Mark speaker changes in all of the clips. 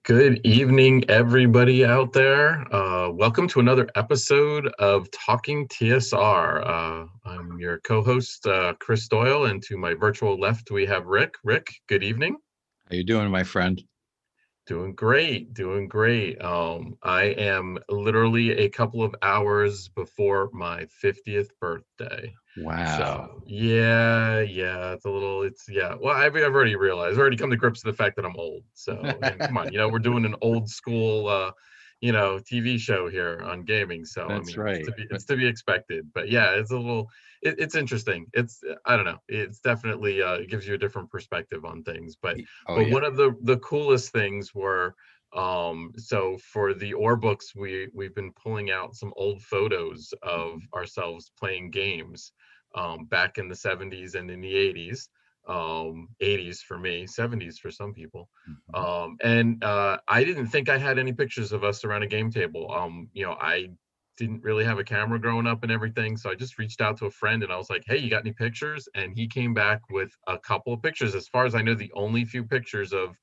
Speaker 1: Good evening, everybody out there. Welcome to another episode of Talking TSR. I'm your co-host, Chris Doyle, and to my virtual left, we have Rick. Rick, good evening.
Speaker 2: How you doing, my friend?
Speaker 1: Doing great, doing great. I am literally a couple of hours before my 50th birthday.
Speaker 2: Wow.
Speaker 1: So yeah, yeah. Well, I've already realized, I've already come to grips with the fact that I'm old. So, and come on, we're doing an old school, TV show here on gaming. So, I
Speaker 2: That's
Speaker 1: mean,
Speaker 2: right.
Speaker 1: it's to be expected. But yeah, it's a little, it's interesting. I don't know. It's definitely it gives you a different perspective on things. But
Speaker 2: Oh
Speaker 1: but
Speaker 2: yeah.
Speaker 1: one of the coolest things were so for the ore books, we've been pulling out some old photos of ourselves playing games back in the 70s and in the 80s. 80s for me, 70s for some people.
Speaker 2: Mhm.
Speaker 1: And I didn't think I had any pictures of us around a game table. I didn't really have a camera growing up and everything, so I just reached out to a friend and I was like, hey, you got any pictures? And he came back with a couple of pictures. As far as I know, the only few pictures of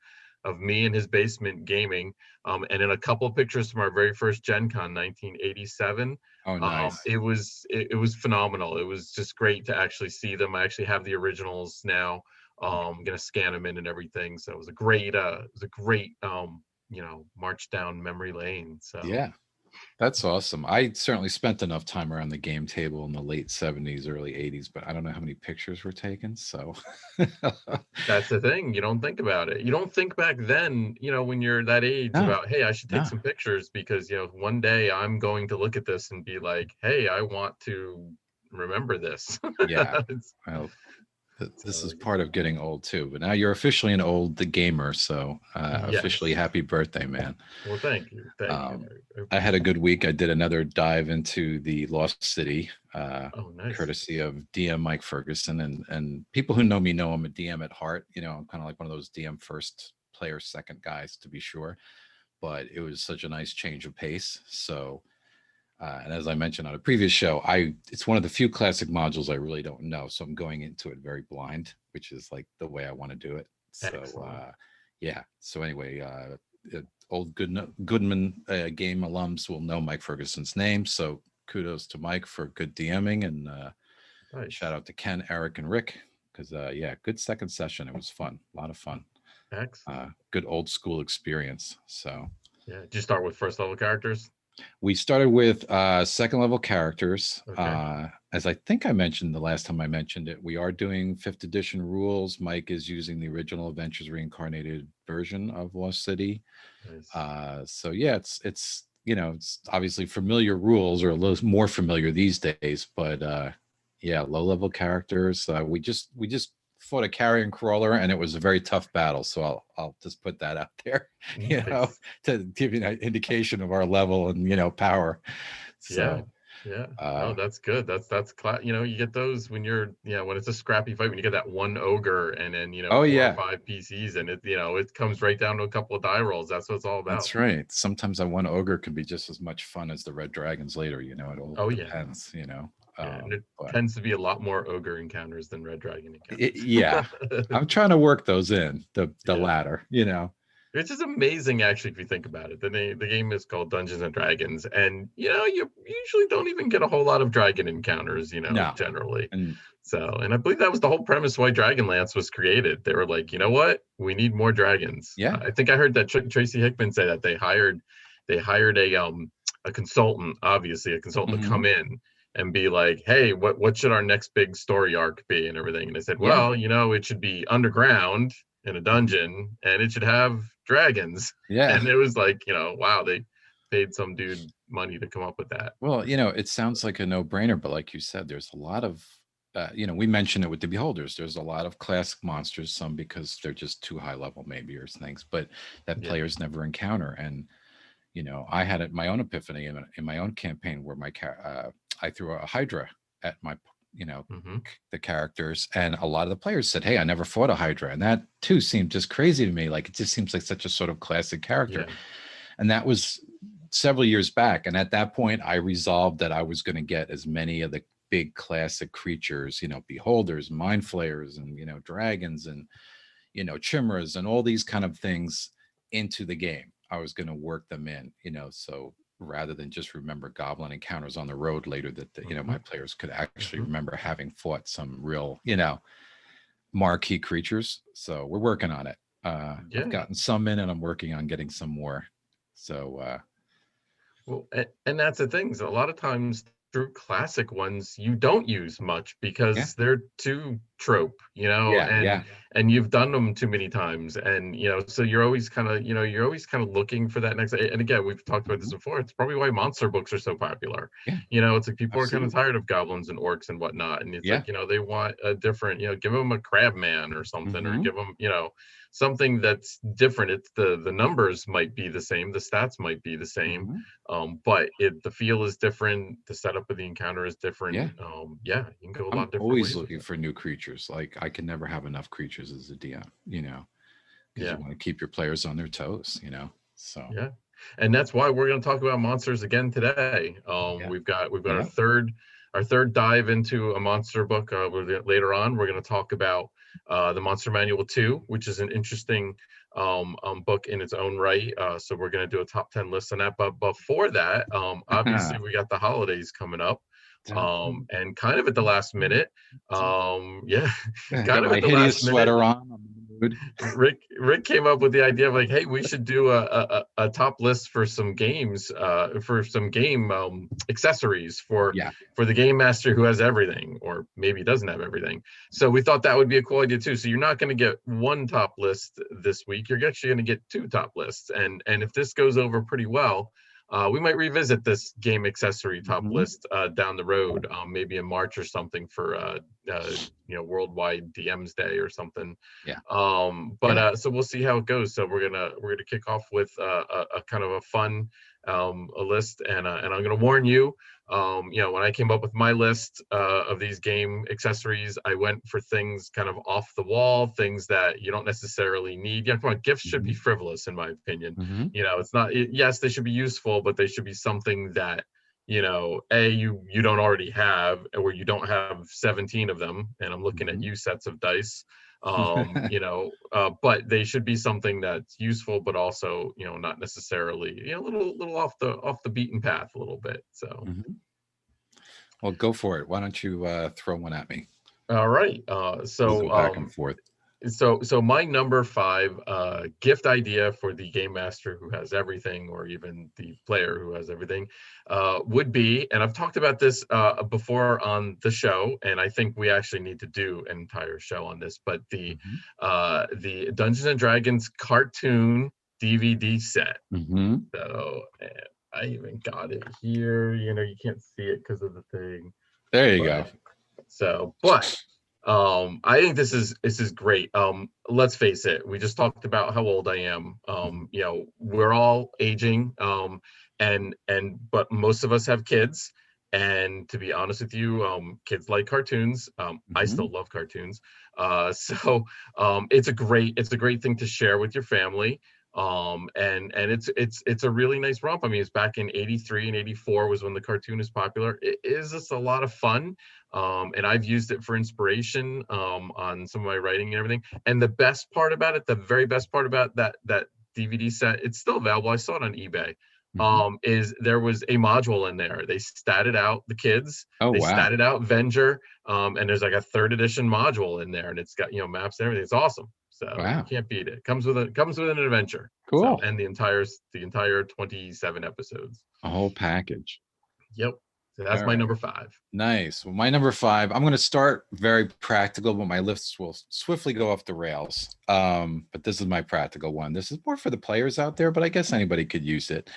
Speaker 1: me in his basement gaming, and then a couple of pictures from our very first Gen Con 1987.
Speaker 2: Oh, nice.
Speaker 1: It was phenomenal. It was just great to actually see them. I actually have the originals now. I'm gonna scan them in and everything. So it was a great march down memory lane. So
Speaker 2: Yeah, that's awesome. I certainly spent enough time around the game table in the late 70s, early 80s, but I don't know how many pictures were taken. So
Speaker 1: that's the thing. You don't think about it. You don't think back then, when you're that age
Speaker 2: no,
Speaker 1: about, hey, I should take
Speaker 2: no.
Speaker 1: some pictures because, one day I'm going to look at this and be like, hey, I want to remember this.
Speaker 2: Yeah.
Speaker 1: It's-
Speaker 2: Well, this
Speaker 1: so
Speaker 2: is part of getting old too. But now you're officially an old the gamer, so officially
Speaker 1: yes.
Speaker 2: happy birthday, man.
Speaker 1: Well, thank you. Thank you.
Speaker 2: Um,
Speaker 1: I
Speaker 2: I had a
Speaker 1: appreciate
Speaker 2: good
Speaker 1: it.
Speaker 2: week. I did another dive into the Lost City,
Speaker 1: Oh, nice.
Speaker 2: courtesy of DM Mike Ferguson, and people who know I'm a DM at heart. I'm kind of like one of those DM first player second guys to be sure. But it was such a nice change of pace. So, and as I mentioned on a previous show, it's one of the few classic modules I really don't know. So I'm going into it very blind, which is like the way I want to do it. So
Speaker 1: Excellent.
Speaker 2: yeah. So anyway, old Goodman game alums will know Mike Ferguson's name. So kudos to Mike for good DMing, and shout
Speaker 1: Nice.
Speaker 2: out to Ken, Eric, and Rick because yeah, good second session. It was fun, a lot of fun.
Speaker 1: Excellent.
Speaker 2: Good old school experience. So
Speaker 1: Yeah. Did you start with first level characters?
Speaker 2: we started with second level characters.
Speaker 1: Okay.
Speaker 2: As I think I mentioned the last time I mentioned it, we are doing fifth edition rules. Mike is using the original Adventures Reincarnated version of Lost City.
Speaker 1: Nice.
Speaker 2: So yeah, it's obviously familiar rules, or a little more familiar these days, but yeah, low level characters. We just fought a carrion crawler, and it was a very tough battle. So I'll just put that out there,
Speaker 1: Nice.
Speaker 2: to give you an indication of our level and power.
Speaker 1: Yeah.
Speaker 2: So
Speaker 1: Yeah. No,
Speaker 2: uh,
Speaker 1: that's good. You get those when when it's a scrappy fight, when you get that one ogre and then,
Speaker 2: oh
Speaker 1: four or
Speaker 2: yeah,
Speaker 1: five PCs and it comes right down to a couple of die rolls. That's what it's all about.
Speaker 2: that's right. Sometimes a one ogre can be just as much fun as the red dragons later. It all
Speaker 1: Oh yeah.
Speaker 2: depends.
Speaker 1: Yeah. And it
Speaker 2: But
Speaker 1: tends to be a lot more ogre encounters than red dragon
Speaker 2: Yeah,
Speaker 1: encounters.
Speaker 2: I'm trying to work those in the
Speaker 1: Yeah.
Speaker 2: latter.
Speaker 1: Which is amazing, actually, if you think about it. The game is called Dungeons and Dragons, and you usually don't even get a whole lot of dragon encounters,
Speaker 2: No,
Speaker 1: generally.
Speaker 2: and
Speaker 1: So, and I believe that was the whole premise why Dragonlance was created. They were like, you know what, we need more dragons.
Speaker 2: yeah,
Speaker 1: I think I heard that Tracy Hickman say that they hired a consultant, obviously a consultant, to
Speaker 2: hmm
Speaker 1: come in and be like, hey, what should our next big story arc be and everything. And they said,
Speaker 2: yeah,
Speaker 1: well, it should be underground in a dungeon and it should have dragons.
Speaker 2: yeah.
Speaker 1: And it was like, wow, they paid some dude money to come up with that.
Speaker 2: Well, it sounds like a no-brainer, but like you said, there's a lot of we mentioned it with the Beholders. There's a lot of classic monsters, some because they're just too high level, maybe, or things, but that
Speaker 1: Yeah.
Speaker 2: players never encounter. And I had my own epiphany in my own campaign where I threw a Hydra at my
Speaker 1: Hmm.
Speaker 2: the characters, and a lot of the players said, hey, I never fought a Hydra, and that too seemed just crazy to me. Like, it just seems like such a sort of classic character.
Speaker 1: Yeah.
Speaker 2: And that was several years back, and at that point I resolved that I was going to get as many of the big classic creatures, Beholders, mind flayers, and dragons, and chimeras, and all these kind of things into the game. I was going to work them in, so rather than just remember goblin encounters on the road later, that my players could actually remember having fought some real, marquee creatures. So we're working on it. I've gotten some in, and I'm working on getting some more. So
Speaker 1: well, and that's the thing. So a lot of times, true classic ones you don't use much because they're too trope, and you've done them too many times, and so you're always kind of looking for that next. And again, we've talked about this before. It's probably why monster books are so popular. It's like people are kind of tired of goblins and orcs and whatnot, and it's like they want a different, give them a crab man or something, or give them something that's different. It's the numbers might be the same, the stats might be the same, but the feel is different, the setup of the encounter is different. You can go a lot different
Speaker 2: always
Speaker 1: ways
Speaker 2: looking for new creatures. Like, I can never have enough creatures as a DM, because you want to keep your players on their toes, so
Speaker 1: and that's why we're going to talk about monsters again today. We've got our third dive into a monster book. Later on we're going to talk about the Monster Manual 2, which is an interesting book in its own right. So we're going to do a top 10 list on that. But before that, obviously we got the holidays coming up, and kind of at the last minute, kind
Speaker 2: got
Speaker 1: of
Speaker 2: my
Speaker 1: at the
Speaker 2: hideous
Speaker 1: last
Speaker 2: sweater
Speaker 1: minute,
Speaker 2: on. I'm in the mood.
Speaker 1: Rick came up with the idea of like, hey, we should do a top list for some games, for some game accessories for the game master who has everything, or maybe doesn't have everything. So we thought that would be a cool idea too. So you're not going to get one top list this week. You're actually going to get two top lists. And if this goes over pretty well, we might revisit this game accessory top list down the road, maybe in March or something for Worldwide DM's Day or something. So we'll see how it goes. So we're gonna kick off with a kind of a fun a list, and I'm gonna warn you. When I came up with my list of these game accessories, I went for things kind of off the wall, things that you don't necessarily need. Come on, gifts should be frivolous, in my opinion. It's not. Yes, they should be useful, but they should be something that you don't already have, or you don't have 17 of them. And I'm looking at you sets of dice. But they should be something that's useful, but also not necessarily a little off the beaten path a little bit. So
Speaker 2: well, go for it. Why don't you throw one at me?
Speaker 1: All right. So
Speaker 2: we'll go back and forth.
Speaker 1: So my number 5 gift idea for the game master who has everything, or even the player who has everything, would be, and I've talked about this before on the show, and I think we actually need to do an entire show on this, but the Dungeons and Dragons cartoon DVD set. So I even got it here. You can't see it because of the thing.
Speaker 2: There you go.
Speaker 1: So, but I think this is great. Let's face it, we just talked about how old I am. We're all aging, but most of us have kids, and to be honest with you, kids like cartoons. I still love cartoons. So it's a great thing to share with your family. And it's a really nice romp. I mean, it's back in 83 and 84 was when the cartoon is popular. It is just a lot of fun. And I've used it for inspiration on some of my writing and everything. And the best part about it, the very best part about that DVD set, it's still available. I saw it on eBay. Is there was a module in there. They statted out the kids. They statted out Venger. And there's like a 3rd edition module in there, and it's got maps and everything. It's awesome. So you can't beat it. Comes with an adventure.
Speaker 2: Cool.
Speaker 1: So, and the entire 27 episodes.
Speaker 2: A whole package.
Speaker 1: Yep. So that's my number 5.
Speaker 2: Nice. Well, my number 5, I'm going to start very practical, but my lists will swiftly go off the rails. But this is my practical one. This is more for the players out there, but I guess anybody could use it.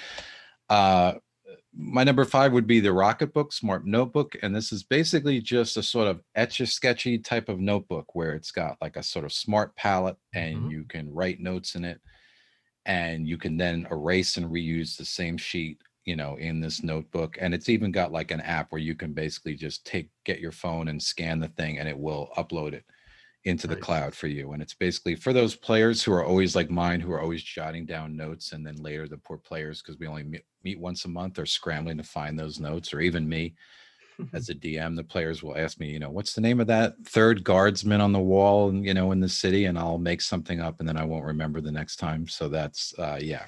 Speaker 2: My number 5 would be the Rocketbook Smart Notebook. And this is basically just a sort of etch-a-sketchy type of notebook where it's got like a sort of smart palette, and you can write notes in it, and you can then erase and reuse the same sheet in this notebook. And it's even got like an app where you can basically just get your phone and scan the thing, and it will upload it into the cloud for you. And it's basically for those players who are always like mine, who are always jotting down notes, and then later the poor players, because we only meet once a month, are scrambling to find those notes, or even me, as a DM, the players will ask me, what's the name of that third guardsman on the wall, and in the city, and I'll make something up, and then I won't remember the next time. So that's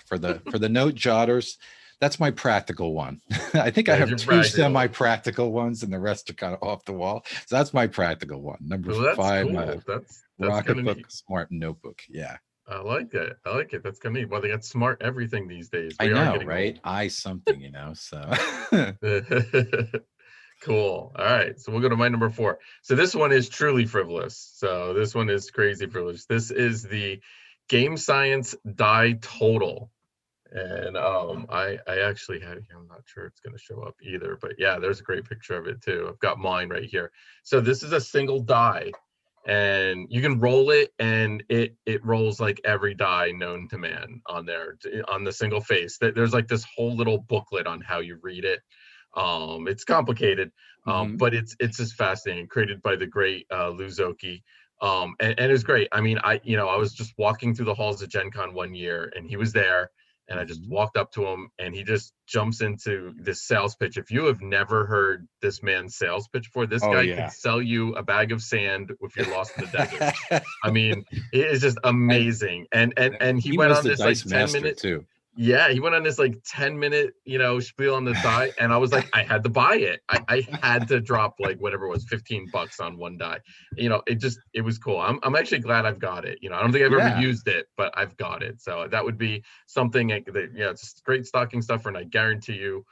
Speaker 2: for the note jotters. That's my practical one. I think I
Speaker 1: There's
Speaker 2: have
Speaker 1: your
Speaker 2: two
Speaker 1: practical.
Speaker 2: semi-practical ones, and the rest are kind of off the wall. So that's my practical one. Number
Speaker 1: Well, that's
Speaker 2: 5,
Speaker 1: cool. That's kind of
Speaker 2: Rocketbook
Speaker 1: neat.
Speaker 2: Smart Notebook. Yeah,
Speaker 1: I like it. I like it. That's kind of neat. Well, they got smart everything these days.
Speaker 2: I
Speaker 1: We are
Speaker 2: know,
Speaker 1: getting old.
Speaker 2: right? Something, so.
Speaker 1: Cool. All right. So we'll go to my number 4. So this one is truly frivolous. So this one is crazy frivolous. This is the Gamescience Die Total. And I actually had it here. I'm not sure it's going to show up either, but yeah, there's a great picture of it too. I've got mine right here. So this is a single die, and you can roll it, and it rolls like every die known to man on there on the single face. There's like this whole little booklet on how you read it. It's complicated, but it's just fascinating. Created by the great Lou Zocchi. And it was great. I mean, I was just walking through the halls of Gen Con one year, and he was there, and I just walked up to him, and he just jumps into this sales pitch. If you have never heard this man's sales pitch before, this
Speaker 2: Oh
Speaker 1: guy
Speaker 2: yeah.
Speaker 1: could sell you a bag of sand if you're lost in the desert. I mean, it is just amazing. And he went
Speaker 2: was
Speaker 1: on
Speaker 2: the
Speaker 1: this like
Speaker 2: dice
Speaker 1: 10
Speaker 2: master
Speaker 1: minute.
Speaker 2: too.
Speaker 1: Yeah, he went on this like 10-minute, spiel on the die, and I was like, I had to buy it. I had to drop like whatever it was, $15 on one die. It was cool. I'm actually glad I've got it. I don't think I've ever
Speaker 2: Yeah.
Speaker 1: used it, but I've got it. So that would be something that, it's great stocking stuffer, and I guarantee you,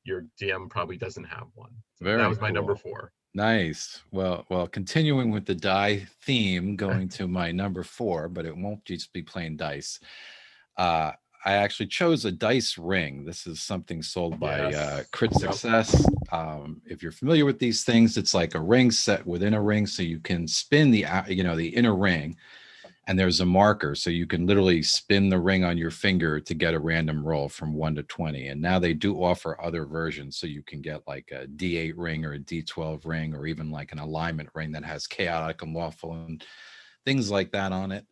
Speaker 1: your DM probably doesn't have one. So
Speaker 2: Very
Speaker 1: that was my number
Speaker 2: cool.
Speaker 1: 4.
Speaker 2: Nice. Well, continuing with the die theme, going to my number 4, but it won't just be plain dice. I actually chose a dice ring. This is something sold by Crit Success. If you're familiar with these things, it's like a ring set within a ring, so you can spin the inner ring, and there's a marker, so you can literally spin the ring on your finger to get a random roll from 1 to 20. And now they do offer other versions, so you can get like a D8 ring or a D12 ring, or even like an alignment ring that has chaotic and lawful and things like that on it.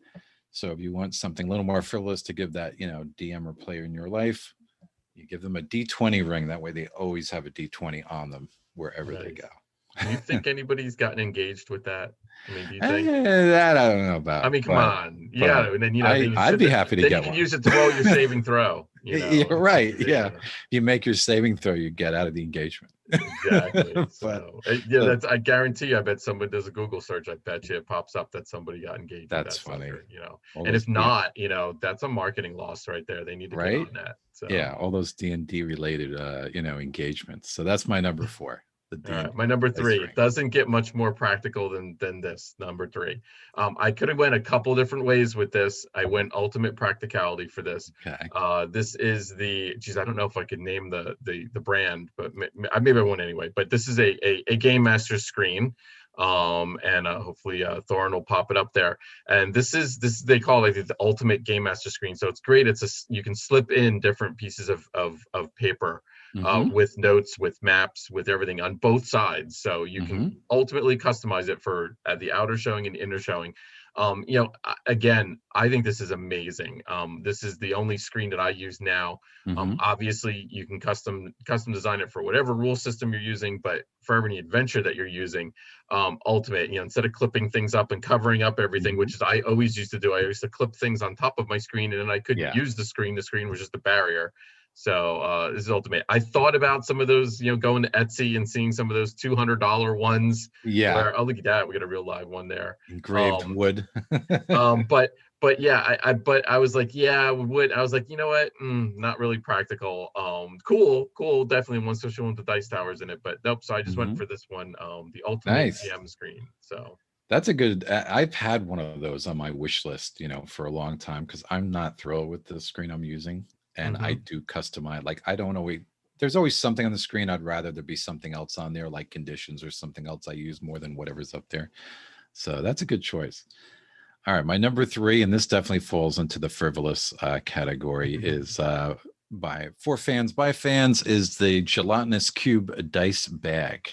Speaker 2: So if you want something a little more frivolous to give that, DM or player in your life, you give them a D20 ring. That way they always have a D20 on them wherever they go.
Speaker 1: Do you think anybody's gotten engaged with that? I mean, do you think
Speaker 2: that I don't know about?
Speaker 1: I mean, come on. Yeah, and then
Speaker 2: I'd be happy to get one.
Speaker 1: Then you can use it to roll your saving throw.
Speaker 2: You're right. Yeah, you make your saving throw, you get out of the engagement.
Speaker 1: Exactly. So that's. I guarantee you. I bet someone does a Google search. I bet you it pops up that somebody got engaged.
Speaker 2: That's
Speaker 1: with that
Speaker 2: funny.
Speaker 1: Sucker, and if not, that's a marketing loss right there. They need to get on that. So.
Speaker 2: Yeah, all those D&D related, engagements. So that's my number 4.
Speaker 1: All right, my number 3. It doesn't get much more practical than this. Number 3. I could have went a couple different ways with this. I went ultimate practicality for this.
Speaker 2: Okay.
Speaker 1: This is I don't know if I could name the brand, but maybe I won't anyway. But this is a Game Master screen. And hopefully Thorin will pop it up there. And this they call it the ultimate Game Master screen. So it's great. You can slip in different pieces of paper. With notes, with maps, with everything on both sides, so you can ultimately customize it for the outer showing and inner showing. Again, I think this is amazing. This is the only screen that I use now. Obviously, you can custom design it for whatever rule system you're using, but for any adventure that you're using, ultimate, instead of clipping things up and covering up everything, which is I always used to do. I used to clip things on top of my screen, and then I couldn't use the screen. The screen was just a barrier. So this is ultimate. I thought about some of those, going to Etsy and seeing some of those $200 ones.
Speaker 2: Yeah.
Speaker 1: Where, oh, look at that, we got a real live one there.
Speaker 2: Engraved wood.
Speaker 1: But yeah, I was like, yeah, wood. I was like, you know what? Not really practical. Cool. Definitely one, especially one with the dice towers in it. But nope. So I just went for this one, the ultimate GM screen. So.
Speaker 2: That's a good. I've had one of those on my wish list, for a long time, because I'm not thrilled with the screen I'm using. And I do customize. Like, I don't always, there's always something on the screen. I'd rather there be something else on there, like conditions or something else I use more than whatever's up there. So that's a good choice. All right. My number 3, and this definitely falls into the frivolous category, is by ForFansByFans, is the Gelatinous Cube Dice Bag.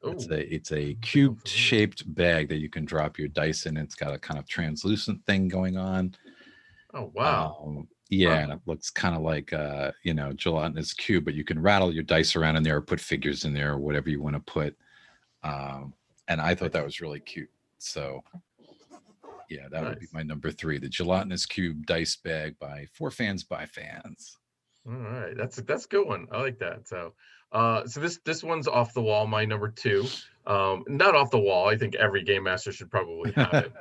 Speaker 2: It's a cube shaped bag that you can drop your dice in. It's got a kind of translucent thing going on.
Speaker 1: Oh, wow.
Speaker 2: Yeah, and it looks kind of like gelatinous cube, but you can rattle your dice around in there or put figures in there or whatever you want to put. And I thought that was really cute. So yeah, that would be
Speaker 1: Nice.
Speaker 2: my number 3, the gelatinous cube dice bag by ForFansByFans.
Speaker 1: All right, that's a good one. I like that. So, so this one's off the wall. My number 2, not off the wall. I think every game master should probably have it.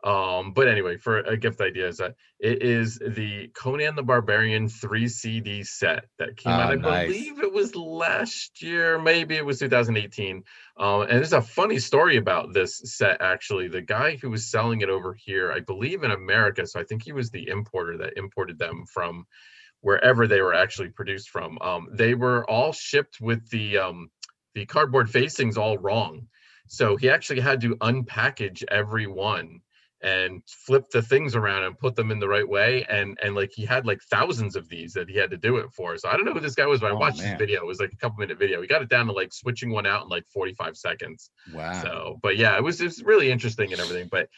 Speaker 1: But anyway, for a gift idea, is that it is the Conan the Barbarian 3 CD set that came out. I
Speaker 2: Nice.
Speaker 1: believe it was last year, maybe it was 2018. And there's a funny story about this set. Actually, the guy who was selling it over here, I believe in America, so I think he was the importer that imported them from wherever they were actually produced from. They were all shipped with the cardboard facings all wrong. So he actually had to unpackage every one and flip the things around and put them in the right way. And like he had like thousands of these that he had to do it for. So I don't know who this guy was, but I
Speaker 2: Oh
Speaker 1: watched his
Speaker 2: man.
Speaker 1: video. It was like a couple-minute video. He got it down to like switching one out in like 45 seconds.
Speaker 2: Wow.
Speaker 1: So, but yeah, it was really interesting and everything. But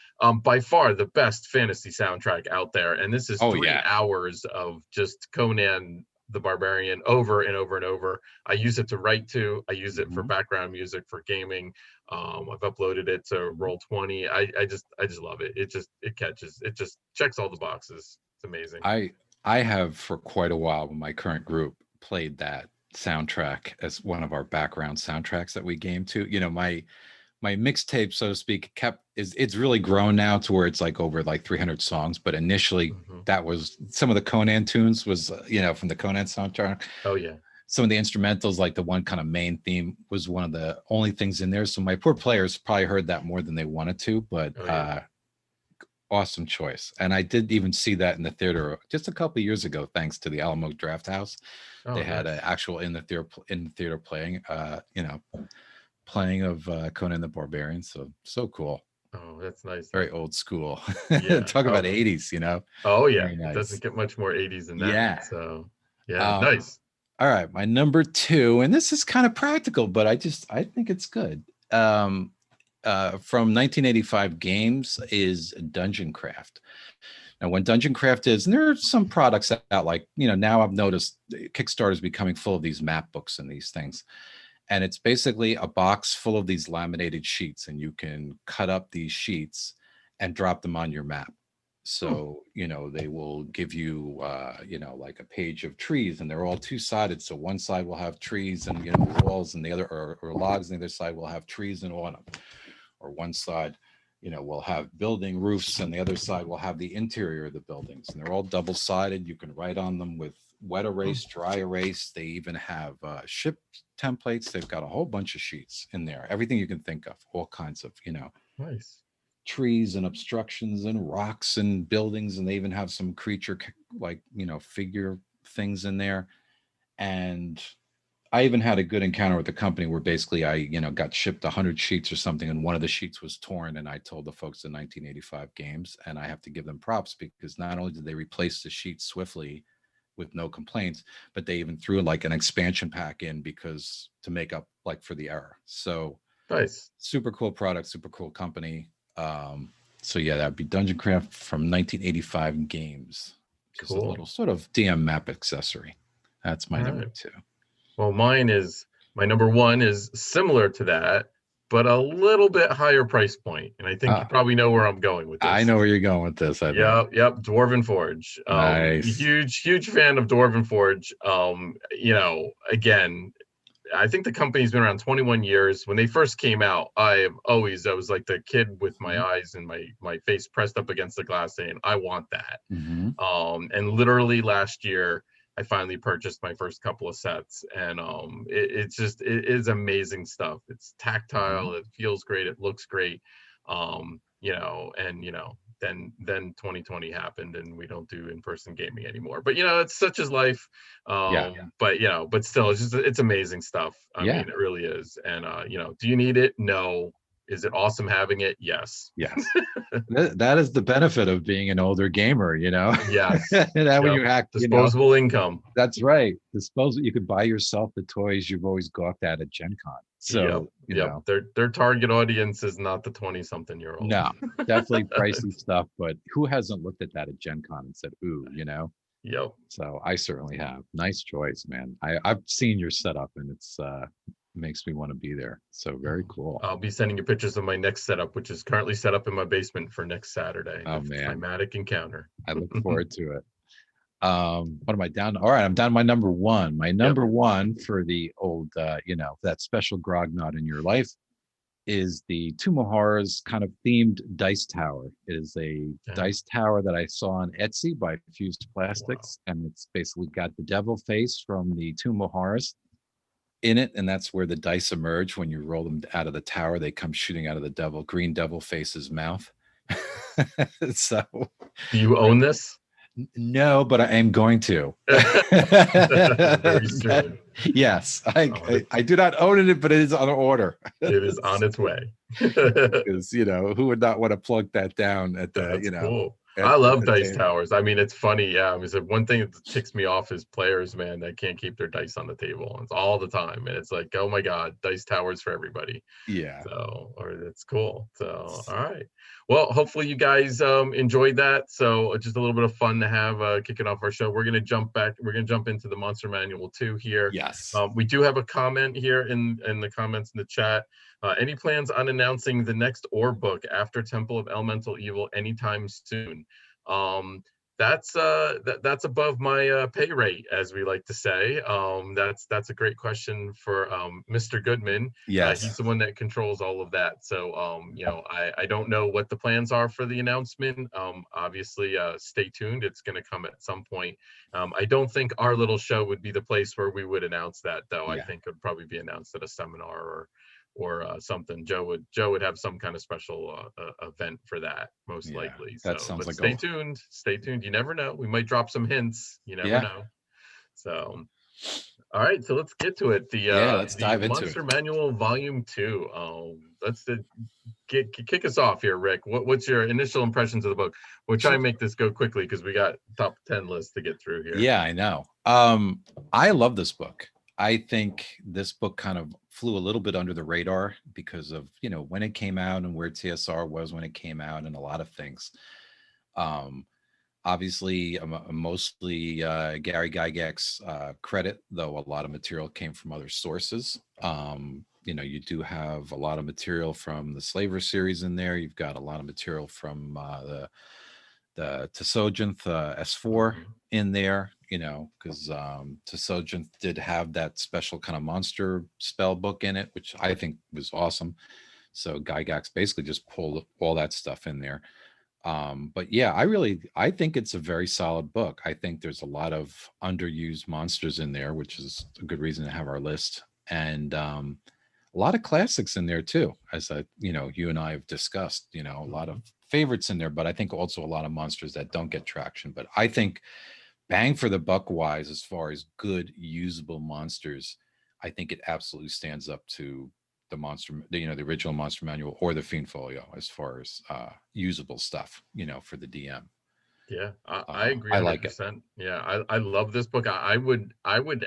Speaker 1: by far the best fantasy soundtrack out there. And this is
Speaker 2: Oh
Speaker 1: 3 hours of just Conan the Barbarian over and over and over. I use it to write to. I use it for
Speaker 2: Mhm.
Speaker 1: background music, for gaming. I've uploaded it to Roll20. I just love it. It catches. It just checks all the boxes. It's amazing.
Speaker 2: I have for quite a while with my current group played that soundtrack as one of our background soundtracks that we game to. My mixtape, so to speak, it's really grown now to where it's like over like 300 songs. But initially,
Speaker 1: Mhm.
Speaker 2: that was some of the Conan tunes was from the Conan soundtrack.
Speaker 1: Oh yeah.
Speaker 2: Some of the instrumentals, like the one kind of main theme, was one of the only things in there. So my poor players probably heard that more than they wanted to, but
Speaker 1: Oh yeah.
Speaker 2: awesome choice. And I did even see that in the theater just a couple of years ago, thanks to the Alamo Draft House.
Speaker 1: Oh
Speaker 2: They had an
Speaker 1: nice.
Speaker 2: actual in the theater playing, playing of Conan the Barbarian. So cool.
Speaker 1: Oh, that's nice.
Speaker 2: Very old school.
Speaker 1: Yeah.
Speaker 2: Talk about
Speaker 1: Oh,
Speaker 2: 80s,
Speaker 1: oh yeah.
Speaker 2: Very
Speaker 1: It doesn't
Speaker 2: nice.
Speaker 1: get much more 80s than that.
Speaker 2: Yeah.
Speaker 1: So yeah,
Speaker 2: Um,
Speaker 1: nice.
Speaker 2: all right, my number 2, and this is kind of practical, but I think it's good. From 1985 games is DungeonCraft. Now, when DungeonCraft is, and there are some products out like, now I've noticed Kickstarter is becoming full of these map books and these things. And it's basically a box full of these laminated sheets, and you can cut up these sheets and drop them on your map. So, they will give you, like a page of trees, and they're all two-sided. So one side will have trees and, walls, and the other, or logs, and the other side will have trees and on them. Or one side, will have building roofs, and the other side will have the interior of the buildings. And they're all double-sided. You can write on them with wet erase, dry erase. They even have ship templates. They've got a whole bunch of sheets in there. Everything you can think of, all kinds of,
Speaker 1: Nice.
Speaker 2: trees and obstructions and rocks and buildings. And they even have some creature figure things in there. And I even had a good encounter with the company where basically I, got shipped 100 sheets or something, and one of the sheets was torn. And I told the folks in 1985 games, and I have to give them props, because not only did they replace the sheet swiftly with no complaints, but they even threw like an expansion pack in because to make up like for the error. So
Speaker 1: Nice.
Speaker 2: super cool product, super cool company. So yeah, that'd be DungeonCraft from 1985 games, which is a
Speaker 1: Cool.
Speaker 2: little sort of DM map accessory. That's my
Speaker 1: All
Speaker 2: number
Speaker 1: right.
Speaker 2: 2.
Speaker 1: Well, my number 1 is similar to that, but a little bit higher price point. And I think you
Speaker 2: Ah,
Speaker 1: probably know where I'm going with
Speaker 2: I
Speaker 1: this.
Speaker 2: know where you're going with this, I think.
Speaker 1: Yep. Dwarven Forge.
Speaker 2: Nice.
Speaker 1: Huge fan of Dwarven Forge. Again, I think the company's been around 21 years. When they first came out, I was like the kid with my
Speaker 2: Mhm.
Speaker 1: eyes and my face pressed up against the glass saying, I want that.
Speaker 2: Mhm.
Speaker 1: And literally last year, I finally purchased my first couple of sets, and it is amazing stuff. It's tactile,
Speaker 2: Mhm.
Speaker 1: it feels great, it looks great. And then 2020 happened, and we don't do in-person gaming anymore. But it's such as life.
Speaker 2: Yeah.
Speaker 1: But still, it's amazing stuff. I
Speaker 2: Yeah.
Speaker 1: mean, it really is. And do you need it? No. Is it awesome having it? Yes.
Speaker 2: Yes. That is the benefit of being an older gamer,
Speaker 1: Yes.
Speaker 2: that when
Speaker 1: Yep.
Speaker 2: you hack,
Speaker 1: Disposable income.
Speaker 2: that's right. Disposal, you could buy yourself the toys you've always gawked at Gen Con.
Speaker 1: Yep.
Speaker 2: So,
Speaker 1: Yep. Their target audience is not the 20-something-year-old.
Speaker 2: no, definitely pricey stuff. But who hasn't looked at that at Gen Con and said, ooh,
Speaker 1: Yep.
Speaker 2: So I certainly have. Nice choice, man. I've seen your setup and it's makes me want to be there. So very cool.
Speaker 1: I'll be sending you pictures of my next setup, which is currently set up in my basement for next Saturday,
Speaker 2: Oh
Speaker 1: the
Speaker 2: man,
Speaker 1: climatic encounter.
Speaker 2: I look forward to it. What am I down? All right, I'm down to my number one. My
Speaker 1: Yep.
Speaker 2: number one for the old, that special grognard in your life is the Tomb of Horrors kind of themed dice tower. It is a
Speaker 1: Yeah.
Speaker 2: dice tower that I saw on Etsy by Fused
Speaker 1: Wow.
Speaker 2: Plastics, and it's basically got the devil face from the Tomb of Horrors in it, and that's where the dice emerge when you roll them out of the tower. They come shooting out of the green devil face's mouth. So,
Speaker 1: Do you own this?
Speaker 2: no, but I am going to.
Speaker 1: Very soon.
Speaker 2: Yes,
Speaker 1: Oh,
Speaker 2: I do not own it, but it is on order.
Speaker 1: it is on its way.
Speaker 2: Because who would not want to plug that down at the
Speaker 1: That's cool.
Speaker 2: at
Speaker 1: I love
Speaker 2: the
Speaker 1: dice
Speaker 2: table?
Speaker 1: towers. I mean, it's funny. Yeah, I mean, so one thing that ticks me off is players, man, that can't keep their dice on the table. It's all the time, and it's like, oh my god, dice towers for everybody.
Speaker 2: Yeah.
Speaker 1: So, or that's cool. So, all right. Well, hopefully you guys enjoyed that. So, just a little bit of fun to have kicking off our show. We're gonna jump back. We're gonna jump into the Monster Manual 2 here.
Speaker 2: Yes.
Speaker 1: We do have a comment here in the comments in the chat. Any plans on announcing the next ore book after Temple of Elemental Evil anytime soon? Um, that's above my pay rate, as we like to say. That's a great question for Mr. Goodman. He's
Speaker 2: Yes.
Speaker 1: the one that controls all of that. So I don't know what the plans are for the announcement. Obviously, stay tuned. It's going to come at some point. I don't think our little show would be the place where we would announce that, though. I
Speaker 2: Yeah.
Speaker 1: think it would probably be announced at a seminar or something. Joe would have some kind of special event for that, most
Speaker 2: Yeah.
Speaker 1: likely.
Speaker 2: That
Speaker 1: So,
Speaker 2: sounds
Speaker 1: but
Speaker 2: like
Speaker 1: stay tuned. Stay tuned. You never know. We might drop some hints. You never
Speaker 2: yeah.
Speaker 1: know. So, all right. So let's get to it.
Speaker 2: Yeah, let's
Speaker 1: The
Speaker 2: dive into it.
Speaker 1: Monster Manual Volume 2. Let's kick us off here, Rick. What's your initial impressions of the book? We'll try and make this go quickly because we got top 10 lists to get through here.
Speaker 2: Yeah, I know. I love this book. I think this book kind of flew a little bit under the radar because of, when it came out and where TSR was when it came out and a lot of things. Obviously, mostly Gary Gygax's credit, though a lot of material came from other sources. You do have a lot of material from the Slaver series in there. You've got a lot of material from the Tsoginth S4 in there, because Tsoginth did have that special kind of monster spell book in it, which I think was awesome. So Gygax basically just pulled all that stuff in there. But yeah, I think it's a very solid book. I think there's a lot of underused monsters in there, which is a good reason to have our list. And a lot of classics in there too, as you and I have discussed, a lot of favorites in there, but I think also a lot of monsters that don't get traction. But I think bang for the buck wise, as far as good usable monsters, I think it absolutely stands up to the original Monster Manual or the Fiend Folio as far as usable stuff, for the DM.
Speaker 1: Yeah, I agree
Speaker 2: I like it.
Speaker 1: 100%. Yeah, I love this book. I would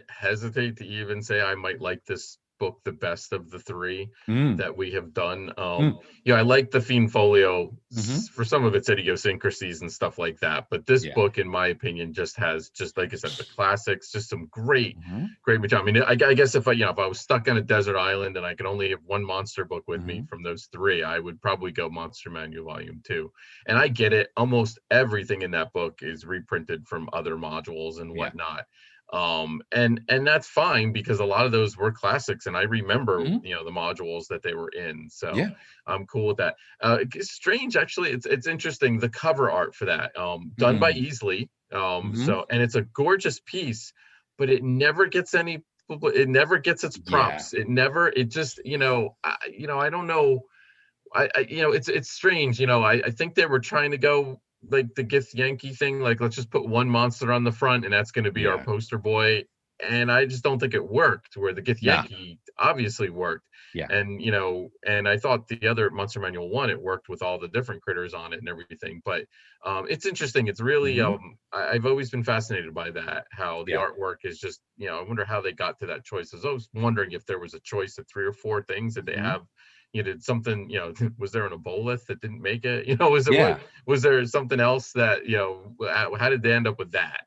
Speaker 1: hesitate to even say I might like this book the best of the three that we have done. I like the Fiend Folio for some of its idiosyncrasies and stuff like that, but this book, in my opinion, just has, just like I said, the classics, just some great material. I mean, I guess if I was stuck on a desert island and I could only have one monster book with me from those three, I would probably go Monster Manual Volume 2. And I get it, almost everything in that book is reprinted from other modules and whatnot. And that's fine because a lot of those were classics and I remember the modules that they were in, so I'm cool with that. It's strange, actually. It's interesting, the cover art for that, done by Easley, so, and it's a gorgeous piece, but it never gets its props. It just I don't know. It's strange. I think they were trying to go like the Gith Yankee thing, like let's just put one monster on the front and that's going to be our poster boy. And I just don't think it worked, where the Gith Yankee obviously worked. And and I thought the other Monster Manual 1, it worked with all the different critters on it and everything. But it's interesting. It's really I've always been fascinated by that, how the artwork is just, I wonder how they got to that choice. I was always wondering if there was a choice of 3 or 4 things that they have did something, was there an Ebolith that didn't make it? Was it what?
Speaker 2: Yeah.
Speaker 1: Was there something else that, how did they end up with that?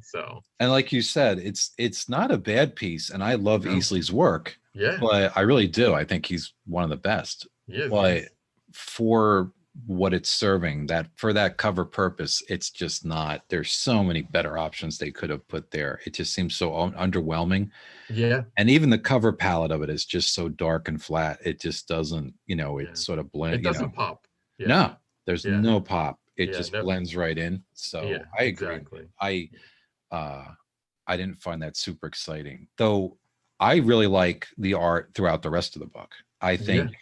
Speaker 1: So.
Speaker 2: And like you said, it's not a bad piece, and I love
Speaker 1: No.
Speaker 2: Easley's work,
Speaker 1: Yeah.
Speaker 2: but I really do. I think he's one of the best.
Speaker 1: He is.
Speaker 2: But for what it's serving, that for that cover purpose, it's just not. There's so many better options they could have put there. It just seems so underwhelming.
Speaker 1: Yeah.
Speaker 2: And even the cover palette of it is just so dark and flat. It just doesn't, it
Speaker 1: Yeah.
Speaker 2: sort of blends.
Speaker 1: It doesn't pop. Yeah.
Speaker 2: No, there's
Speaker 1: Yeah.
Speaker 2: no pop. It
Speaker 1: Yeah,
Speaker 2: just
Speaker 1: no.
Speaker 2: blends right in. So
Speaker 1: Yeah,
Speaker 2: I agree.
Speaker 1: exactly.
Speaker 2: I didn't find that super exciting, though. I really like the art throughout the rest of the book. I think,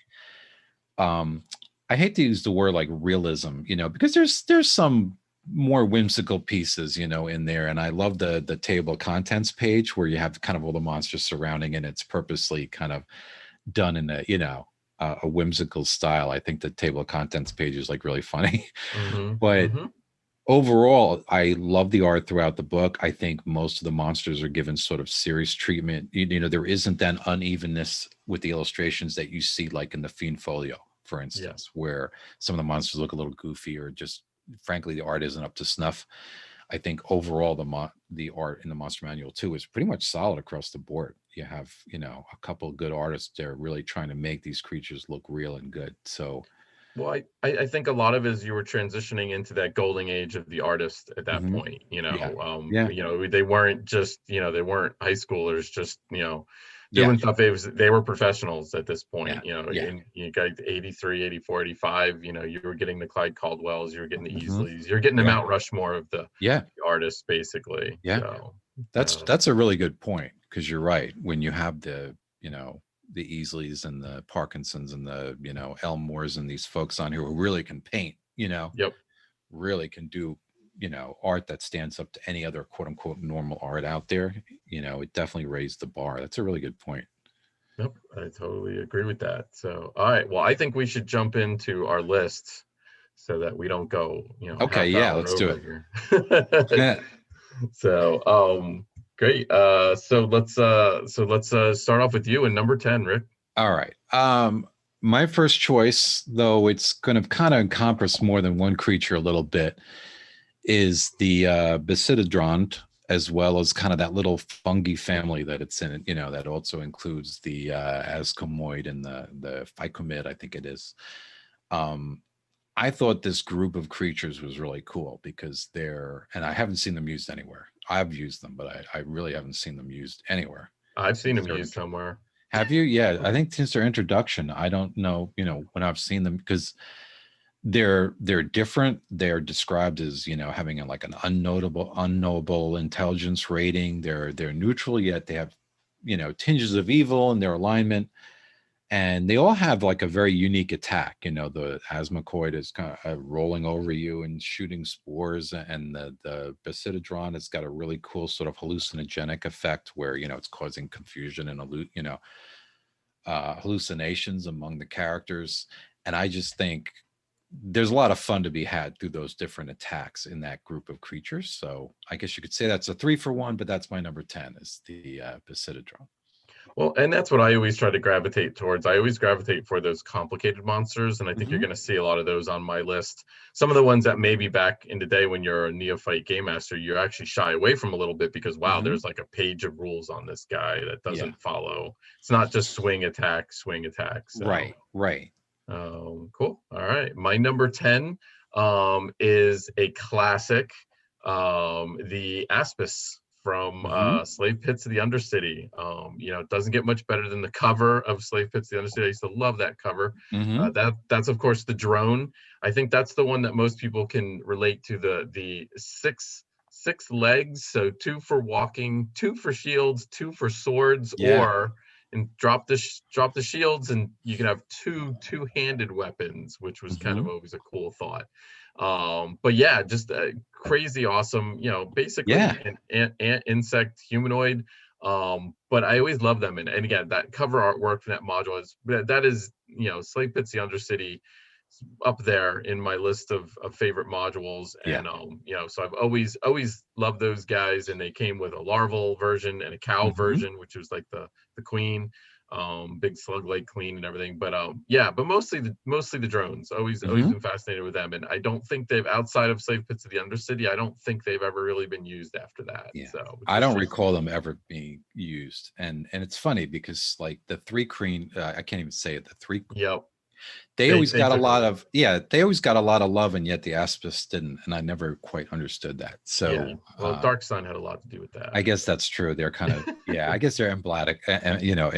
Speaker 2: I hate to use the word like realism, because there's some more whimsical pieces, in there. And I love the table of contents page where you have kind of all the monsters surrounding, and it's purposely kind of done in a whimsical style. I think the table of contents page is like really funny, but overall, I love the art throughout the book. I think most of the monsters are given sort of serious treatment. There isn't that unevenness with the illustrations that you see like in the Fiend Folio, for instance, where some of the monsters look a little goofy, or just frankly, the art isn't up to snuff. I think overall the art in the Monster Manual too is pretty much solid across the board. You have, a couple of good artists there really trying to make these creatures look real and good. So
Speaker 1: well, I think a lot of it is you were transitioning into that golden age of the artist at that point. They weren't just, they weren't high schoolers just, doing stuff. They were professionals at this point. And you got 83, 84, 85, you were getting the Clyde Caldwells, you were getting the Easleys, you're getting the Mount Rushmore of the artists, basically. So
Speaker 2: that's a really good point, because you're right. When you have the Easleys and the Parkinsons and the Elmores and these folks on here who really can paint, really can do art that stands up to any other quote unquote normal art out there, it definitely raised the bar. That's a really good point.
Speaker 1: Yep, I totally agree with that. So all right, well, I think we should jump into our lists so that we don't go
Speaker 2: okay, let's do it
Speaker 1: here. So great. So let's start off with you in number 10, Rick.
Speaker 2: All right. My first choice, though it's going to kind of encompass more than one creature a little bit, is the Basididrand, as well as kind of that little fungi family that it's in. That also includes the Ascomoid and the Ficomid, I think it is. I thought this group of creatures was really cool because and I haven't seen them used anywhere. I've used them, but I really haven't seen them used anywhere.
Speaker 1: I've seen them used somewhere.
Speaker 2: Have you? Yeah, I think since their introduction, I don't know, when I've seen them, because they're different. They're described as, having an unknowable intelligence rating. They're neutral, yet they have, tinges of evil in their alignment. And they all have like a very unique attack. The Asmocoid is kind of rolling over you and shooting spores, and the Basididrand has got a really cool sort of hallucinogenic effect where, it's causing confusion and hallucinations among the characters. And I just think there's a lot of fun to be had through those different attacks in that group of creatures. So I guess you could say that's a 3-for-1, but that's my number 10 is the Basididrand.
Speaker 1: Well, and that's what I always try to gravitate towards. I always gravitate for those complicated monsters, and I think you're going to see a lot of those on my list. Some of the ones that maybe back in the day when you're a neophyte game master, you actually shy away from a little bit because, wow, there's like a page of rules on this guy that doesn't follow. It's not just swing attack. So.
Speaker 2: Right.
Speaker 1: Cool. All right. My number 10 is a classic, the Aspis from Slave Pits of the Undercity. It doesn't get much better than the cover of Slave Pits of the Undercity. I used to love that cover. That's of course the drone. I think that's the one that most people can relate to, the six legs, so 2 for walking, 2 for shields, 2 for swords, and drop the shields, and you can have two-handed weapons, which was kind of always a cool thought. But yeah, just crazy awesome, basically an insect humanoid. But I always love them, and again, that cover artwork from that module is Slave Pits the Undercity up there in my list of favorite modules. And so I've always loved those guys, and they came with a larval version and a cow version, which was like the queen. big slug leg clean and everything. But yeah, but mostly the drones. Always been fascinated with them, and I don't think they've, outside of Slave Pits of the Undercity, I don't think they've ever really been used after that.
Speaker 2: Yeah,
Speaker 1: So
Speaker 2: I don't recall them ever being used, and it's funny because like the three green, I can't even say it. The three,
Speaker 1: yep,
Speaker 2: they always got a
Speaker 1: took
Speaker 2: lot
Speaker 1: over.
Speaker 2: of, yeah, they always got a lot of love, and yet the Aspis didn't, and I never quite understood that. So
Speaker 1: Yeah, well, Dark Sun had a lot to do with that.
Speaker 2: I guess that's true. They're kind of, yeah, I guess they're emblematic, you know,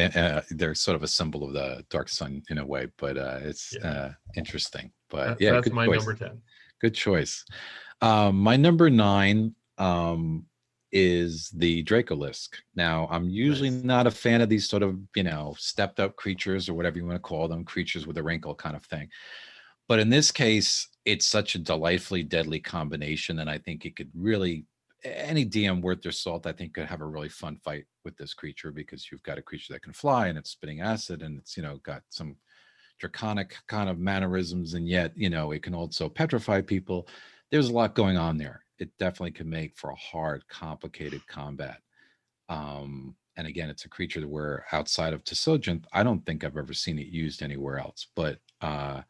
Speaker 2: they're sort of a symbol of the Dark Sun in a way, but it's interesting. But yeah,
Speaker 1: that's
Speaker 2: good
Speaker 1: my
Speaker 2: choice.
Speaker 1: number 10.
Speaker 2: Good choice. My number 9 is the Dracolisk. Now, I'm usually not a fan of these sort of, you know, stepped up creatures or whatever you want to call them, creatures with a wrinkle kind of thing. But in this case, it's such a delightfully deadly combination, and I think it could really, any DM worth their salt, I think, could have a really fun fight with this creature, because you've got a creature that can fly and it's spitting acid and it's, you know, got some draconic kind of mannerisms, and yet, you know, it can also petrify people. There's a lot going on there. It definitely can make for a hard, complicated combat. And again, it's a creature that where outside of Tsojinth, I don't think I've ever seen it used anywhere else. But
Speaker 1: yeah,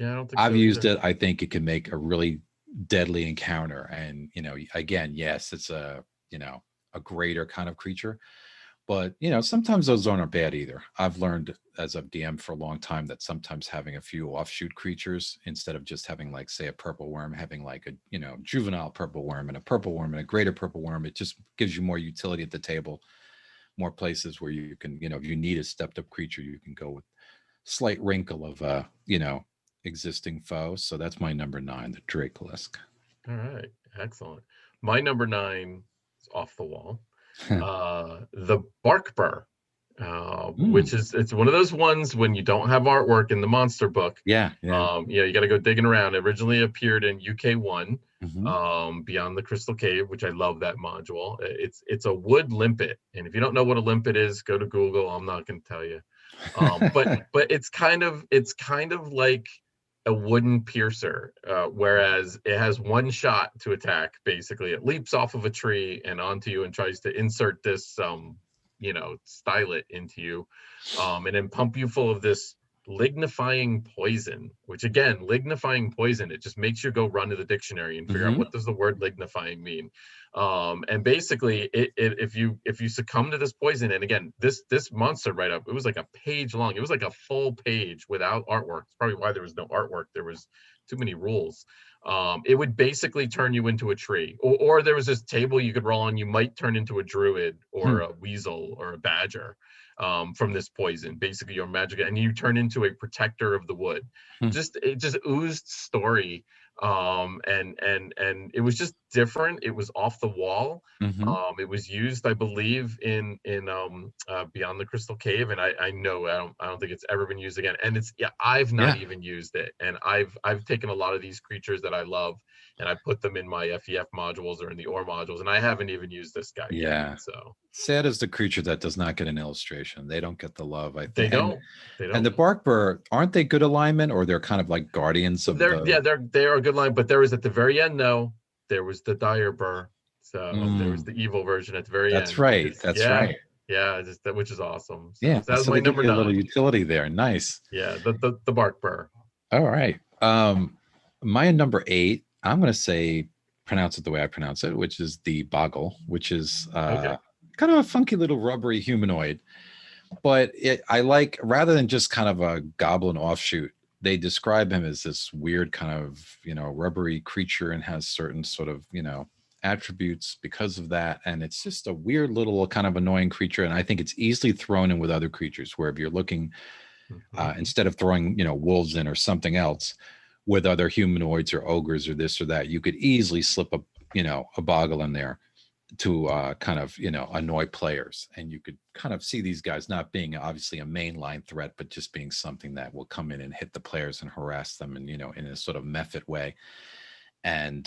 Speaker 1: I don't think
Speaker 2: I've
Speaker 1: so
Speaker 2: used
Speaker 1: either.
Speaker 2: it. I think it can make a really deadly encounter. And, you know, again, yes, it's a, you know, a greater kind of creature. But, you know, sometimes those aren't bad either. I've learned as a DM for a long time that sometimes having a few offshoot creatures, instead of just having, like, say, a purple worm, having like a, you know, juvenile purple worm and a purple worm and a greater purple worm, it just gives you more utility at the table, more places where you can, you know, if you need a stepped up creature, you can go with slight wrinkle of, you know, existing foe. So that's my number 9, the Dracolisk.
Speaker 1: All right, excellent. My number 9 is off the wall. The Bark Burr, which is, it's one of those ones when you don't have artwork in the monster book.
Speaker 2: Yeah.
Speaker 1: You got to go digging around. It originally appeared in UK1,
Speaker 2: Mm-hmm.
Speaker 1: Beyond the Crystal Cave, which I love that module. It's a wood limpet, and if you don't know what a limpet is, go to Google. I'm not going to tell you. But it's kind of like a wooden piercer, whereas it has one shot to attack. Basically, it leaps off of a tree and onto you and tries to insert this stylet into you, and then pump you full of this lignifying poison. Which, again, lignifying poison, it just makes you go run to the dictionary and figure out what does the word lignifying mean. And basically, if you succumb to this poison, and again, this monster write-up, it was like a page long. It was like a full page without artwork. It's probably why there was no artwork. There was too many rules. It would basically turn you into a tree, or there was this table you could roll on. You might turn into a druid or a weasel or a badger from this poison. Basically, your magic, and you turn into a protector of the wood. It just oozed story, and it was just different. It was off the wall. It was used, I believe, in Beyond the Crystal Cave, and I know I don't think it's ever been used again. And I've not even used it, and I've taken a lot of these creatures that I love, and I put them in my FEF modules or in the OR modules, and I haven't even used this guy yet. So
Speaker 2: sad is the creature that does not get an illustration. They don't get the love, I think.
Speaker 1: They don't.
Speaker 2: And the Bark Burr, aren't they good alignment, or they're kind of like guardians of
Speaker 1: they are a good line, but there was at the very end, though, there was the Dire Burr. So there was the evil version at the very end.
Speaker 2: That's right. Right.
Speaker 1: Yeah, which is awesome. So,
Speaker 2: yeah,
Speaker 1: that was
Speaker 2: so
Speaker 1: my
Speaker 2: they give
Speaker 1: number
Speaker 2: you a
Speaker 1: 9.
Speaker 2: little utility there. Nice.
Speaker 1: Yeah, the Bark Burr.
Speaker 2: All right. My number 8, I'm going to say, pronounce it the way I pronounce it, which is the Boggle, which is kind of a funky little rubbery humanoid. But I like, rather than just kind of a goblin offshoot, they describe him as this weird kind of, you know, rubbery creature, and has certain sort of, you know, attributes because of that. And it's just a weird little kind of annoying creature. And I think it's easily thrown in with other creatures, where if you're looking, instead of throwing, you know, wolves in or something else with other humanoids or ogres or this or that, you could easily slip a Boggle in there to kind of, you know, annoy players. And you could kind of see these guys not being obviously a mainline threat, but just being something that will come in and hit the players and harass them, and, you know, in a sort of method way. And,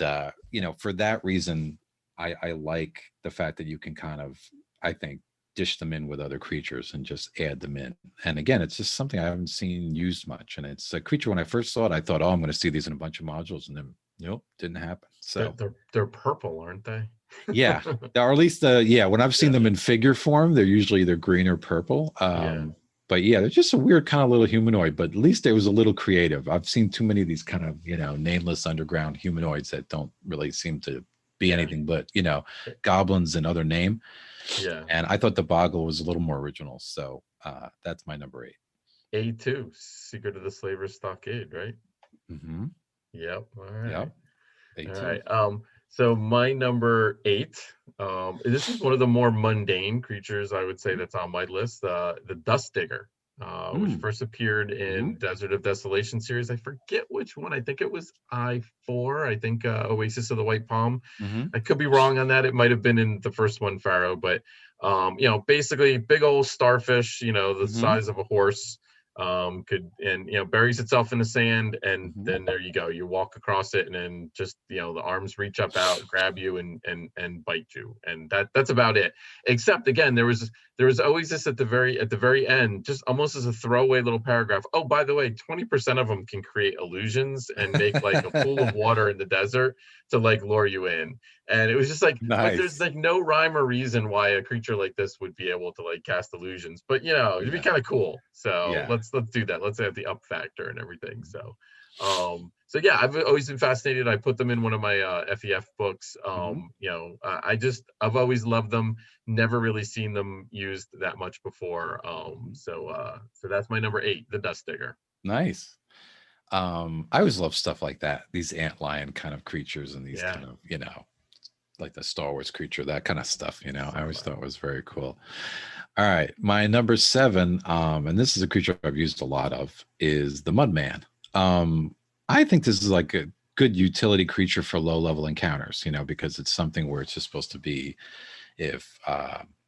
Speaker 2: you know, for that reason, I like the fact that you can kind of, I think, dish them in with other creatures and just add them in. And again, it's just something I haven't seen used much. And it's a creature, when I first saw it, I thought, oh, I'm going to see these in a bunch of modules. And then, nope, didn't happen. So
Speaker 1: they're purple, aren't they?
Speaker 2: yeah, or at least when I've seen them in figure form, they're usually either green or purple. But yeah, they're just a weird kind of little humanoid, but at least it was a little creative. I've seen too many of these kind of, nameless underground humanoids that don't really seem to be
Speaker 1: Yeah.
Speaker 2: anything but, goblins and other name.
Speaker 1: Yeah.
Speaker 2: And I thought the Boggle was a little more original. So that's my number 8.
Speaker 1: A2, Secret of the Slaver's Stockade, right?
Speaker 2: Mm-hmm.
Speaker 1: Yep. All right.
Speaker 2: Yep.
Speaker 1: All
Speaker 2: A2.
Speaker 1: right. So my number 8, this is one of the more mundane creatures I would say that's on my list. The Dust Digger, which
Speaker 2: Mm.
Speaker 1: first appeared
Speaker 2: Mm-hmm.
Speaker 1: in Desert of Desolation series. I forget which one. I think it was I4. I think Oasis of the White Palm.
Speaker 2: Mm-hmm.
Speaker 1: I could be wrong on that. It might have been in the first one, Pharaoh. But basically, big old starfish. The
Speaker 2: Mm-hmm.
Speaker 1: size of a horse. Buries itself in the sand, and
Speaker 2: Mm-hmm.
Speaker 1: then there you go. You walk across it, and then just the arms reach up out, grab you, and bite you, and that's about it. Except again, there was always this at the very end, just almost as a throwaway little paragraph. Oh, by the way, 20% of them can create illusions and make like a pool of water in the desert to like lure you in. And it was just like, but there's
Speaker 2: Nice.
Speaker 1: like no rhyme or reason why a creature like this would be able to like cast illusions. But it'd be
Speaker 2: Yeah.
Speaker 1: kind of cool. So
Speaker 2: Yeah.
Speaker 1: let's do that. Let's add the up factor and everything. So yeah, I've always been fascinated. I put them in one of my FEF books.
Speaker 2: Mm-hmm.
Speaker 1: I've always loved them. Never really seen them used that much before. So that's my number 8, the Dust Digger.
Speaker 2: Nice. I always love stuff like that. These antlion kind of creatures and these
Speaker 1: Yeah.
Speaker 2: kind of, like the Star Wars creature, that kind of stuff, I always thought was very cool. All right. My number 7, and this is a creature I've used a lot of, is the Mudman. I think this is like a good utility creature for low level encounters, because it's something where it's just supposed to be if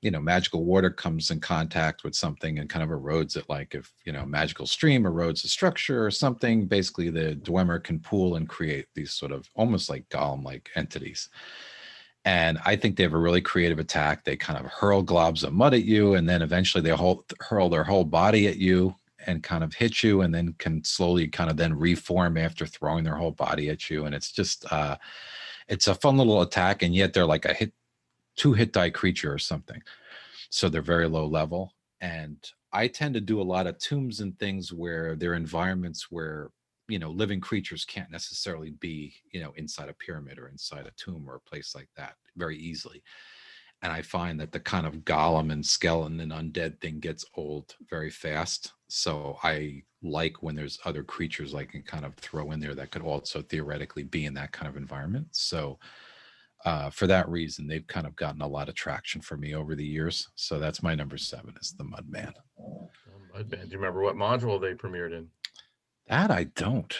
Speaker 2: magical water comes in contact with something and kind of erodes it, like if magical stream erodes a structure or something, basically the Dwemer can pool and create these sort of almost like golem like entities. And I think they have a really creative attack. They kind of hurl globs of mud at you, and then eventually they hurl their whole body at you and kind of hit you, and then can slowly kind of then reform after throwing their whole body at you. And it's just it's a fun little attack, and yet they're like a 2 hit die creature or something. So they're very low level. And I tend to do a lot of tombs and things where they're environments where, living creatures can't necessarily be, inside a pyramid or inside a tomb or a place like that very easily. And I find that the kind of golem and skeleton and undead thing gets old very fast. So I like when there's other creatures I can kind of throw in there that could also theoretically be in that kind of environment. So for that reason, they've kind of gotten a lot of traction for me over the years. So that's my number 7, is the Mudman.
Speaker 1: Mudman. Do you remember what module they premiered in?
Speaker 2: That I don't.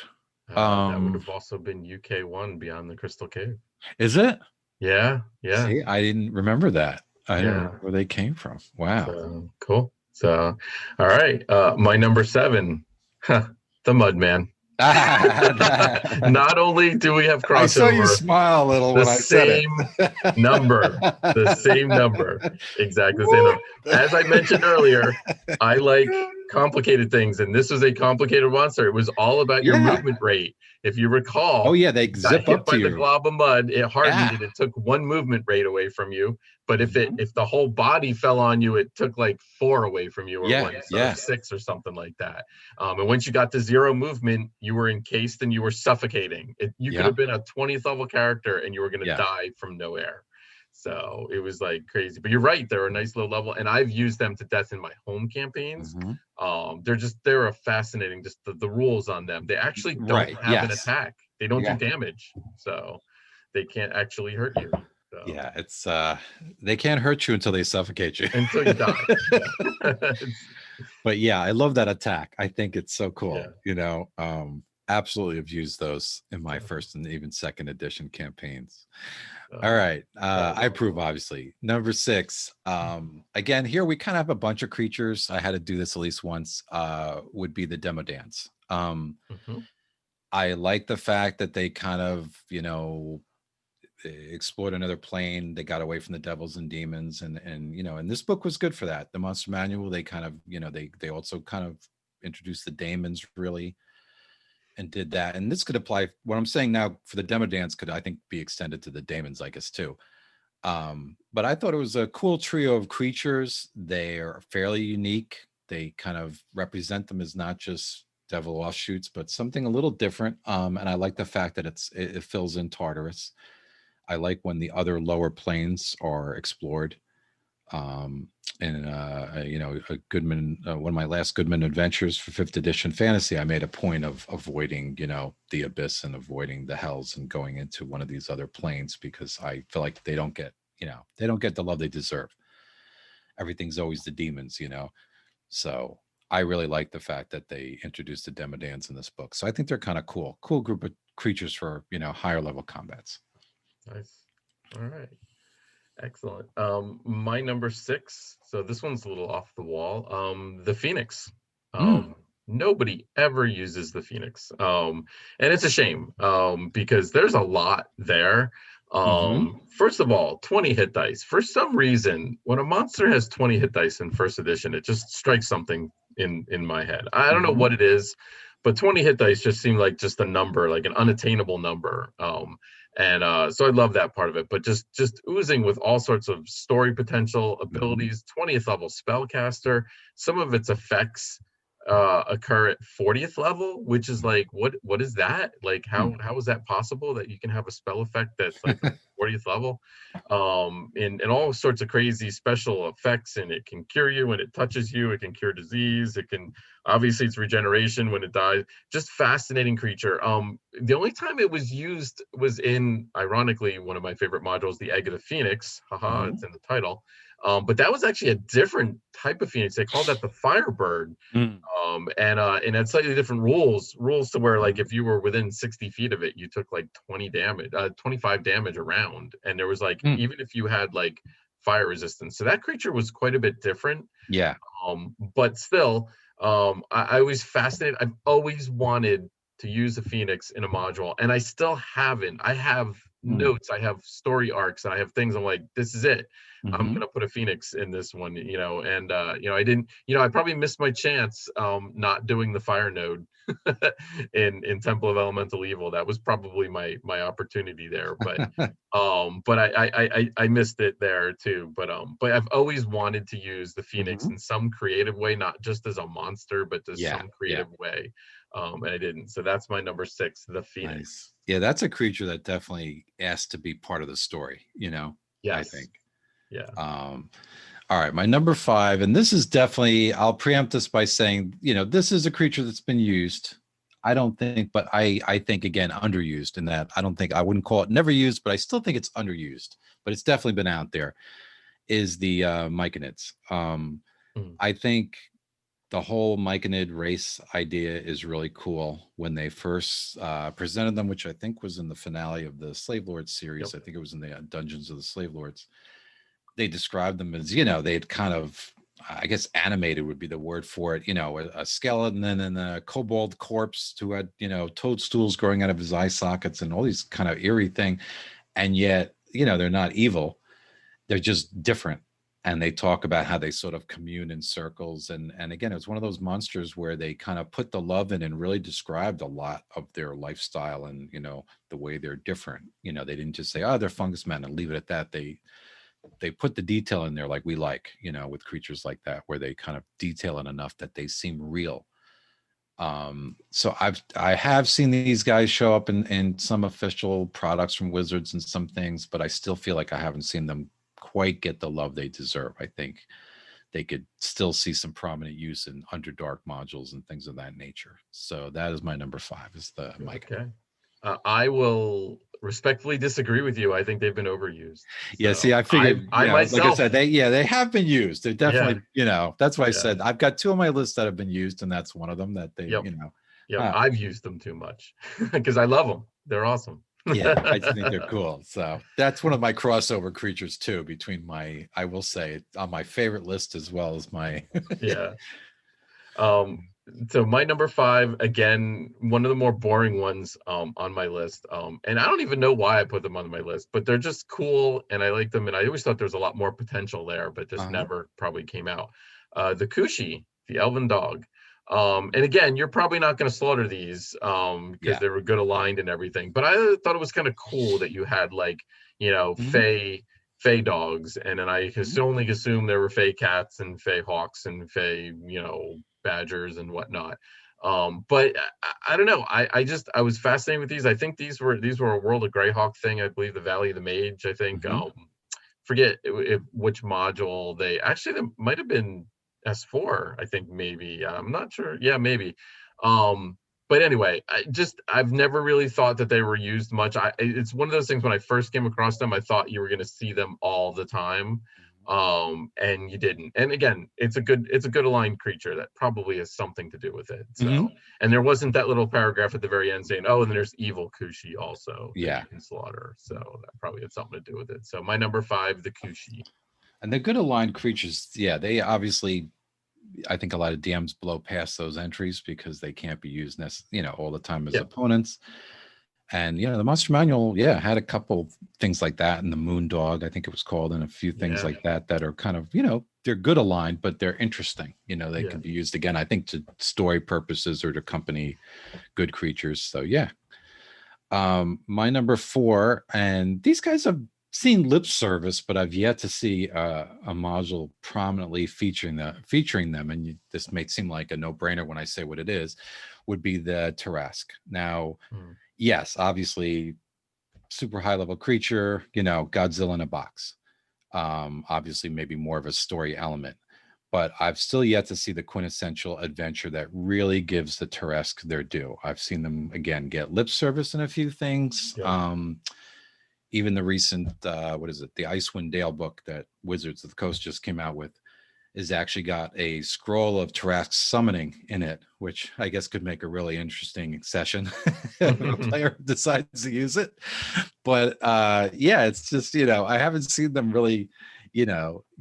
Speaker 1: That would have also been UK1, Beyond the Crystal Cave.
Speaker 2: Is it?
Speaker 1: Yeah.
Speaker 2: See, I didn't remember that. I don't know
Speaker 1: Yeah.
Speaker 2: where they came from. Wow.
Speaker 1: So, cool. So, all right. My number 7, the Mudman. Not only do we have crossover,
Speaker 2: I saw you smile a little when I said it.
Speaker 1: Number, the same number, exactly the same number. As I mentioned earlier, I like complicated things, and this was a complicated monster. It was all about your movement rate. If you recall,
Speaker 2: oh yeah, they zip up to you.
Speaker 1: The glob of mud, it hardened it. It took 1 movement rate away from you. But if the whole body fell on you, it took like 4 away from you, or 6 or something like that. And once you got to 0 movement, you were encased and you were suffocating. You could have been a 20th level character and you were going to die from no air. So it was like crazy. But you're right, they're a nice low level, and I've used them to death in my home campaigns. They're a fascinating, just the rules on them. They actually don't have an attack. They don't do damage, so they can't actually hurt you. So.
Speaker 2: Yeah, it's they can't hurt you until they suffocate you.
Speaker 1: Until you die.
Speaker 2: But yeah, I love that attack. I think it's so cool. Absolutely have used those in my first and even second edition campaigns. All right. I approve, obviously. Number 6. Again, here we kind of have a bunch of creatures. I had to do this at least once. Would be the Demo Dance. I like the fact that they kind of, explored another plane. They got away from the devils and demons, and this book was good for that. The Monster Manual, they kind of, they also kind of introduced the daemons really, and did that. And this could apply. What I'm saying now for the Demo Dance could, I think, be extended to the daemons, I guess, too. But I thought it was a cool trio of creatures. They are fairly unique. they kind of represent them as not just devil offshoots, but something a little different. And I like the fact that it fills in Tartarus. I like when the other lower planes are explored. And you know, a Goodman, one of my last Goodman adventures for 5th edition fantasy, I made a point of avoiding, you know, the abyss and avoiding the hells and going into one of these other planes, because I feel like they don't get, you know, they don't get the love they deserve. Everything's always the demons, you know. So I really like the fact that they introduced the Demodans in this book. So I think they're kind of cool group of creatures for, you know, higher level combats.
Speaker 1: Nice. All right. Excellent. My number 6. So this one's a little off the wall. The Phoenix. Nobody ever uses the Phoenix. And it's a shame, because there's a lot there. First of all, 20 hit dice. For some reason, when a monster has 20 hit dice in 1st edition, it just strikes something in my head. I don't know what it is, but 20 hit dice just seemed like just a number, like an unattainable number. And so I love that part of it, but just oozing with all sorts of story potential, abilities, 20th level spellcaster. Some of its effects occur at 40th level, which is like, what is that? Like, how is that possible that you can have a spell effect that's like 40th level? And all sorts of crazy special effects, and it can cure you when it touches you, it can cure disease, it can, obviously it's regeneration when it dies. Just fascinating creature. The only time it was used was in, ironically, one of my favorite modules, the Egg of the Phoenix. Haha, it's in the title. But that was actually a different type of Phoenix. They called that the Firebird. And had slightly different rules to where, like, if you were within 60 feet of it, you took like 25 damage around. And there was like, even if you had like fire resistance. So that creature was quite a bit different.
Speaker 2: Yeah.
Speaker 1: But still, I was fascinated. I've always wanted to use a Phoenix in a module, and I still haven't. I have notes, I have story arcs, and I have things I'm like, this is it. I'm gonna put a Phoenix in this one, you know. And you know, I didn't, you know, I probably missed my chance not doing the fire node in Temple of Elemental Evil. That was probably my opportunity there, but I missed it there too. But I've always wanted to use the Phoenix in some creative way, not just as a monster, but just some creative way. And I didn't. So that's my number 6, the Phoenix.
Speaker 2: Nice. Yeah, that's a creature that definitely asked to be part of the story, you know. I think.
Speaker 1: Yeah.
Speaker 2: All right, my number 5, and this is definitely, I'll preempt this by saying, you know, this is a creature that's been used. I don't think, but I think, again, underused, in that I don't think, I wouldn't call it never used, but I still think it's underused, but it's definitely been out there, is the Myconids. I think the whole Myconid race idea is really cool. When they first presented them, which I think was in the finale of the Slave Lords series, I think it was in the Dungeons of the Slave Lords, they described them as, you know, they'd kind of, I guess animated would be the word for it, you know, a skeleton and a kobold corpse who had, you know, toadstools growing out of his eye sockets and all these kind of eerie thing. And yet, you know, they're not evil. They're just different. And they talk about how they sort of commune in circles. And again, it's one of those monsters where they kind of put the love in and really described a lot of their lifestyle and, you know, the way they're different. You know, they didn't just say, oh, they're fungus men and leave it at that. They put the detail in there, like we like, you know, with creatures like that, where they kind of detail it enough that they seem real. So I have seen these guys show up in some official products from Wizards and some things, but I still feel like I haven't seen them quite get the love they deserve. I think they could still see some prominent use in Underdark modules and things of that nature. So that is my number 5, is the Mike.
Speaker 1: Okay. I will respectfully disagree with you. I think they've been overused.
Speaker 2: Yeah, see, I figured,
Speaker 1: I myself,
Speaker 2: like I said, they have been used. They're definitely, you know, that's why I said I've got 2 on my list that have been used, and that's one of them that they, you know.
Speaker 1: Yeah, I've used them too much because I love them. They're awesome.
Speaker 2: Yeah, I just think they're cool. So that's one of my crossover creatures too, between my, I will say, on my favorite list as well as my
Speaker 1: yeah. So my number 5, again, one of the more boring ones on my list. And I don't even know why I put them on my list, but they're just cool and I like them. And I always thought there was a lot more potential there, but just never probably came out. The Kushi, the Elven Dog. And again, you're probably not going to slaughter these because they were good aligned and everything. But I thought it was kind of cool that you had, like, you know, Fae fey dogs, and then I could only assume there were fey cats and fey hawks and fey, badgers and whatnot. But I don't know. I was fascinated with these. I think these were a World of Greyhawk thing. I believe the Valley of the Mage. I think forget which module they actually, they might have been S4. I think maybe, I'm not sure. Yeah, maybe. But anyway, I've never really thought that they were used much. It's one of those things, when I first came across them, I thought you were going to see them all the time, and you didn't. And again, it's a good aligned creature. That probably has something to do with it. So, and there wasn't that little paragraph at the very end saying, "Oh, and then there's evil Kushi also that you can slaughter." So that probably had something to do with it. So my number 5, the Kushi.
Speaker 2: And they're good aligned creatures. Yeah, they obviously, I think a lot of DMs blow past those entries because they can't be used, all the time as opponents. And the Monster Manual, had a couple things like that, and the Moon Dog, I think it was called, and a few things like that are kind of, they're good aligned, but they're interesting. They can be used again, I think, to story purposes or to accompany good creatures. So my number 4, and these guys have seen lip service, but I've yet to see a module prominently featuring them. And this may seem like a no-brainer when I say what it is, would be the Tarask. Now, yes, obviously, super high-level creature, Godzilla in a box. Obviously, maybe more of a story element. But I've still yet to see the quintessential adventure that really gives the Tarask their due. I've seen them, again, get lip service in a few things. Even the recent, the Icewind Dale book that Wizards of the Coast just came out with is actually got a scroll of Tarask summoning in it, which I guess could make a really interesting session if a player decides to use it. But it's just, I haven't seen them really,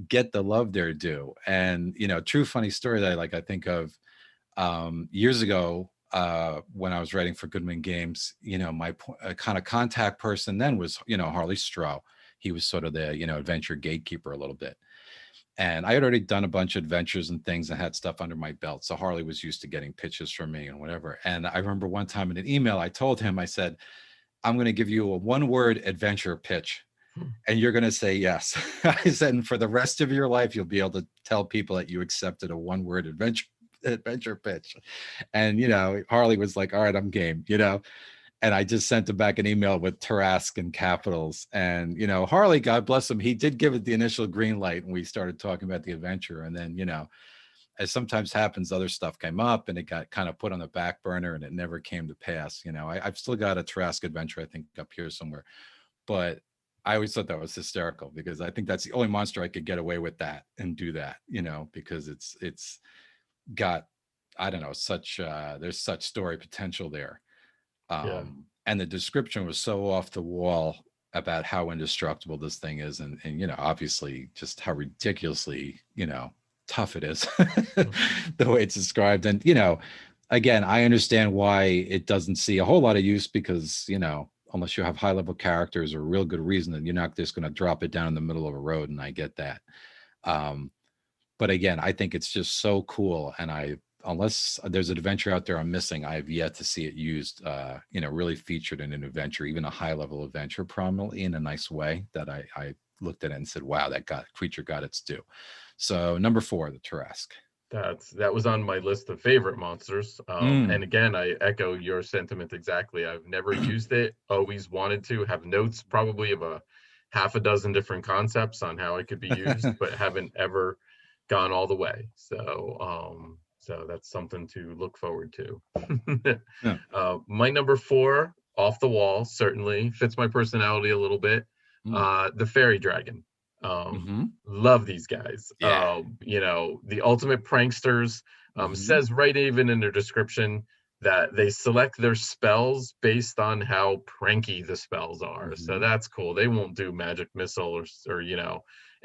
Speaker 2: get the love they're due. And, true funny story that I think of years ago, when I was writing for Goodman Games, my kind of contact person then was, Harley Stroh. He was sort of the, adventure gatekeeper a little bit. And I had already done a bunch of adventures and things and had stuff under my belt. So Harley was used to getting pitches from me and whatever. And I remember one time in an email, I told him, I said, I'm going to give you a 1-word adventure pitch, and you're going to say yes. I said, and for the rest of your life, you'll be able to tell people that you accepted a 1-word adventure pitch. And Harley was like, all right, I'm game, and I just sent him back an email with Tarask in capitals. And Harley, God bless him, he did give it the initial green light, and we started talking about the adventure. And then as sometimes happens, other stuff came up and it got kind of put on the back burner and it never came to pass. I've still got a Tarask adventure, I think, up here somewhere, but I always thought that was hysterical because I think that's the only monster I could get away with that and do that, because it's got, I don't know, such there's such story potential there. And the description was so off the wall about how indestructible this thing is, and obviously just how ridiculously tough it is, the way it's described. And again, I understand why it doesn't see a whole lot of use, because unless you have high level characters or a real good reason, then you're not just going to drop it down in the middle of a road, and I get that. But again, I think it's just so cool, and unless there's an adventure out there I'm missing, I have yet to see it used, really featured in an adventure, even a high level adventure, prominently in a nice way that I looked at it and said, wow, that creature got its due. So number 4, the Tarask.
Speaker 1: That was on my list of favorite monsters. And again, I echo your sentiment exactly. I've never used it, always wanted to, have notes probably of a half a dozen different concepts on how it could be used, but haven't ever gone all the way. So that's something to look forward to. My number 4, off the wall, certainly fits my personality a little bit. The Fairy Dragon. Love these guys. The ultimate pranksters. Says right even in their description that they select their spells based on how pranky the spells are. So that's cool. They won't do magic missile or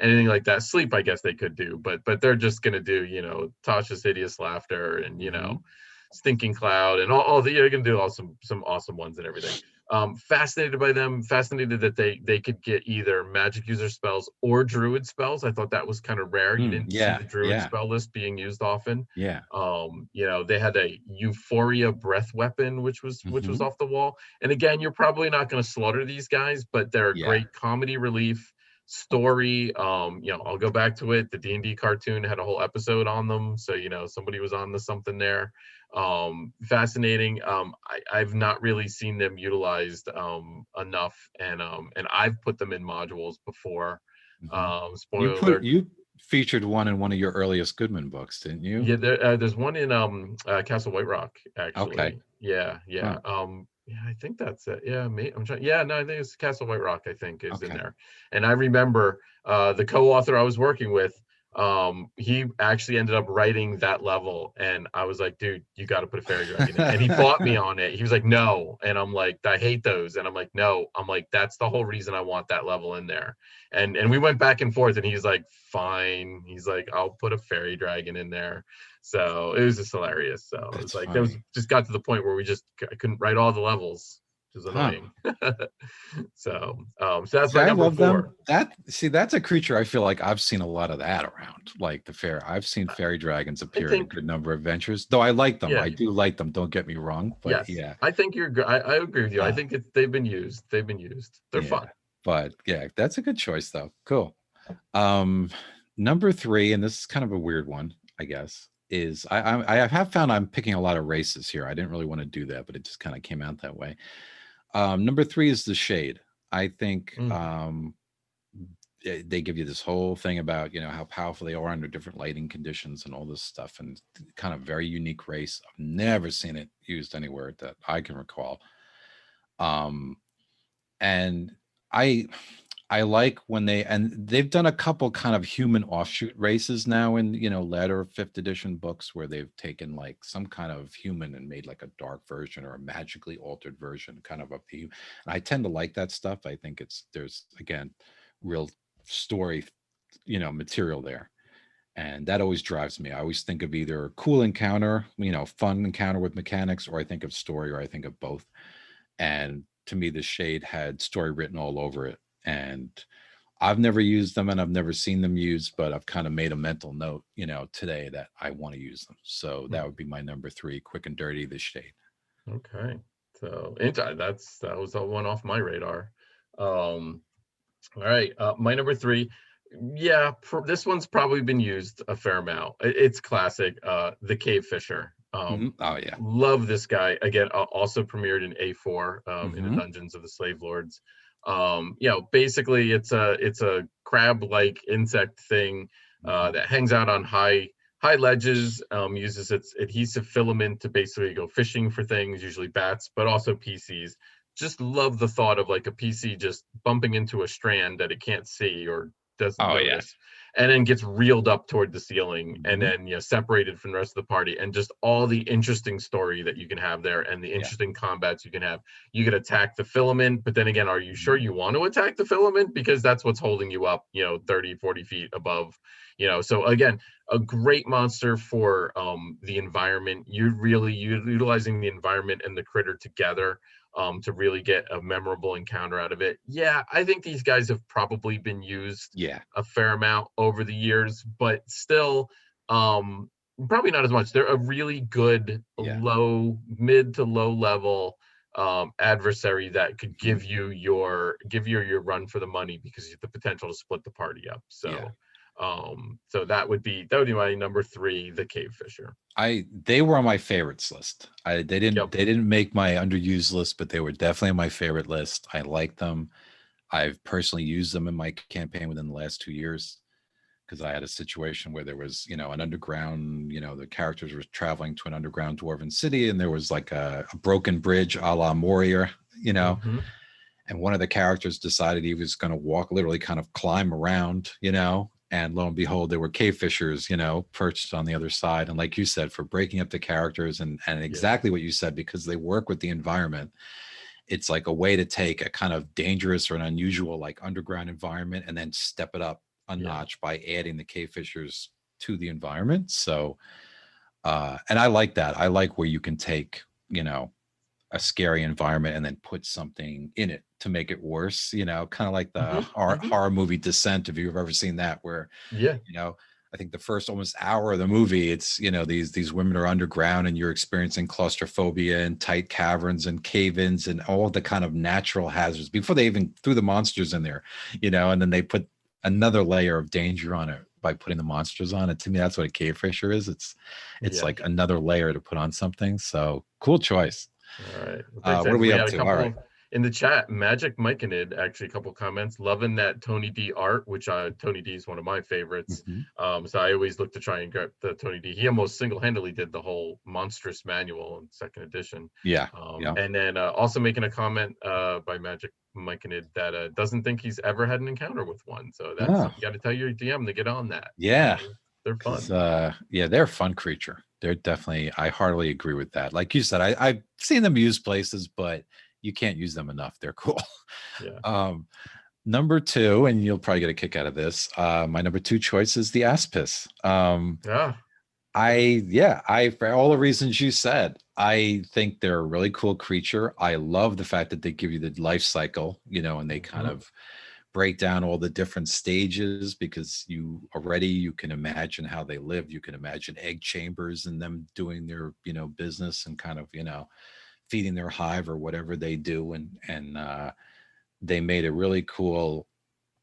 Speaker 1: anything like that. Sleep, I guess they could do, but they're just gonna do Tasha's hideous laughter and stinking cloud and all the, you're gonna do some awesome ones and everything. Fascinated by them, fascinated that they could get either magic user spells or druid spells. I thought that was kind of rare. You didn't see the druid spell list being used often. They had a Euphoria breath weapon, which was off the wall. And again, you're probably not going to slaughter these guys, but they're a great comedy relief, Story, I'll go back to it. The D&D cartoon had a whole episode on them, so somebody was on to something there. Fascinating. I've not really seen them utilized enough, and I've put them in modules before. Spoiler alert.
Speaker 2: You featured one in one of your earliest Goodman books, didn't you?
Speaker 1: Yeah, there's one in Castle White Rock, actually.
Speaker 2: Okay.
Speaker 1: Yeah.
Speaker 2: Huh.
Speaker 1: Yeah, I think that's it. Yeah, I'm trying. Yeah, no, I think it's Castle White Rock, I think, is in
Speaker 2: Okay.
Speaker 1: there. And I remember the co-author I was working with, he actually ended up writing that level, and I was like, dude, you got to put a fairy dragon in. And he fought me on it. He was like, no. And I'm like, I hate those. And I'm like, no. I'm like, that's the whole reason I want that level in there. And we went back and forth, and he's like, fine. He's like, I'll put a fairy dragon in there. So it was just hilarious. So it was
Speaker 2: That's
Speaker 1: like, that was
Speaker 2: funny.
Speaker 1: just got to the point where I couldn't write all the levels, which was
Speaker 2: Huh.
Speaker 1: annoying. So that's
Speaker 2: See,
Speaker 1: my
Speaker 2: I
Speaker 1: number
Speaker 2: love them.
Speaker 1: 4.
Speaker 2: That's a creature I feel like I've seen a lot of that around. Like I've seen
Speaker 1: I
Speaker 2: fairy dragons
Speaker 1: I
Speaker 2: appear in a
Speaker 1: think,
Speaker 2: good number of adventures. Though I like them.
Speaker 1: yeah,
Speaker 2: I do like them. Don't get me wrong. But
Speaker 1: yes,
Speaker 2: yeah.
Speaker 1: I think you're good. I agree with you. I
Speaker 2: Uh,
Speaker 1: think they've been used. They've been used. They're
Speaker 2: yeah.
Speaker 1: fun.
Speaker 2: But yeah, that's a good choice though. Cool. Um, number 3, and this is kind of a weird one, I guess, is I have found I'm picking a lot of races here. I didn't really want to do that, but it just kind of came out that way. Number 3 is the Shade. I think
Speaker 1: Mm.
Speaker 2: they give you this whole thing about how powerful they are under different lighting conditions and all this stuff, and kind of very unique race. I've never seen it used anywhere that I can recall. And I like when they've done a couple kind of human offshoot races now in latter 5th edition books, where they've taken like some kind of human and made like a dark version or a magically altered version kind of the. And I tend to like that stuff. I think there's again real story material there, and that always drives me. I always think of either a cool encounter, fun encounter with mechanics, or I think of story, or I think of both. And to me, the Shade had story written all over it. And I've never used them and I've never seen them used, but I've kind of made a mental note, today that I want to use them. So that would be my number 3, quick and dirty, the Shade.
Speaker 1: Okay. So that was the one off my radar. All right. My number 3. Yeah, this one's probably been used a fair amount. It's classic. The Cave Fisher.
Speaker 2: Oh yeah.
Speaker 1: Love this guy. Again, also premiered in A4, in the
Speaker 2: Mm-hmm.
Speaker 1: Dungeons of the Slave Lords. Basically it's a crab-like insect thing that hangs out on high ledges, uses its adhesive filament to basically go fishing for things, usually bats, but also PCs. Just love the thought of like a PC just bumping into a strand that it can't see or doesn't
Speaker 2: Oh yeah.
Speaker 1: notice, and then gets reeled up toward the ceiling, and
Speaker 2: Mm-hmm.
Speaker 1: then separated from the rest of the party, and just all the interesting story that you can have there, and the
Speaker 2: Yeah.
Speaker 1: interesting combats you can have. You can attack the filament, but then again, are you sure
Speaker 2: Mm-hmm.
Speaker 1: you want to attack the filament? Because that's what's holding you up 30, 40 feet above. So again, a great monster for the environment. You're really utilizing the environment and the critter together to really get a memorable encounter out of it. Yeah, I think these guys have probably been used
Speaker 2: Yeah.
Speaker 1: a fair amount over the years, but still, probably not as much. They're a really good
Speaker 2: Yeah.
Speaker 1: mid to low level adversary that could
Speaker 2: Mm-hmm.
Speaker 1: give you your run for the money, because you have the potential to split the party up.
Speaker 2: Yeah.
Speaker 1: So that would be my number 3, the Cave Fisher.
Speaker 2: They were on my favorites list. They
Speaker 1: Yep.
Speaker 2: didn't make my underused list, but they were definitely on my favorite list. I like them. I've personally used them in my campaign within the last 2 years, because I had a situation where there was, an underground, the characters were traveling to an underground dwarven city, and there was like a broken bridge a la Moria,
Speaker 1: Mm-hmm.
Speaker 2: and one of the characters decided he was going to walk, literally kind of climb around, and lo and behold, there were cave fishers, perched on the other side. And like you said, for breaking up the characters and exactly what you said, because they work with the environment. It's like a way to take a kind of dangerous or an unusual like underground environment and then step it up a notch by adding the cave fishers to the environment. So, and I like that. I like where you can take, a scary environment and then put something in it to make it worse, kind of like the horror movie Descent, if you've ever seen that, where, I think the first almost hour of the movie, it's, these women are underground and you're experiencing claustrophobia and tight caverns and cave-ins and all the kind of natural hazards before they even threw the monsters in there, and then they put another layer of danger on it by putting the monsters on it. To me, that's what a cave fisher is. It's
Speaker 1: Yeah.
Speaker 2: like another layer to put on something. So cool choice.
Speaker 1: All right. Well, thanks,
Speaker 2: What are
Speaker 1: Ed.
Speaker 2: we
Speaker 1: We
Speaker 2: up
Speaker 1: had a
Speaker 2: to? All
Speaker 1: couple
Speaker 2: right.
Speaker 1: in the chat. Magic Myconid, actually, a couple comments. Loving that Tony D art, which Tony D is one of my favorites.
Speaker 2: Mhm.
Speaker 1: So I always look to try and get the Tony D. He almost single-handedly did the whole monstrous manual in second edition.
Speaker 2: Yeah. Yeah.
Speaker 1: And then also making a comment by Magic Myconid that doesn't think he's ever had an encounter with one. So that's,
Speaker 2: Oh,
Speaker 1: you got to tell your DM to get on that.
Speaker 2: yeah.
Speaker 1: They're fun.
Speaker 2: Yeah, they're a fun creature. They're definitely, I heartily agree with that. Like you said, I've seen them used places, but you can't use them enough. They're cool.
Speaker 1: Yeah.
Speaker 2: Number two, and you'll probably get a kick out of this. My number two choice is the Aspis.
Speaker 1: Yeah.
Speaker 2: I for all the reasons you said, I think they're a really cool creature. I love the fact that they give you the life cycle, and they kind of break down all the different stages, because you can imagine how they live. You can imagine egg chambers and them doing their, business and kind of, feeding their hive or whatever they do. And they made a really cool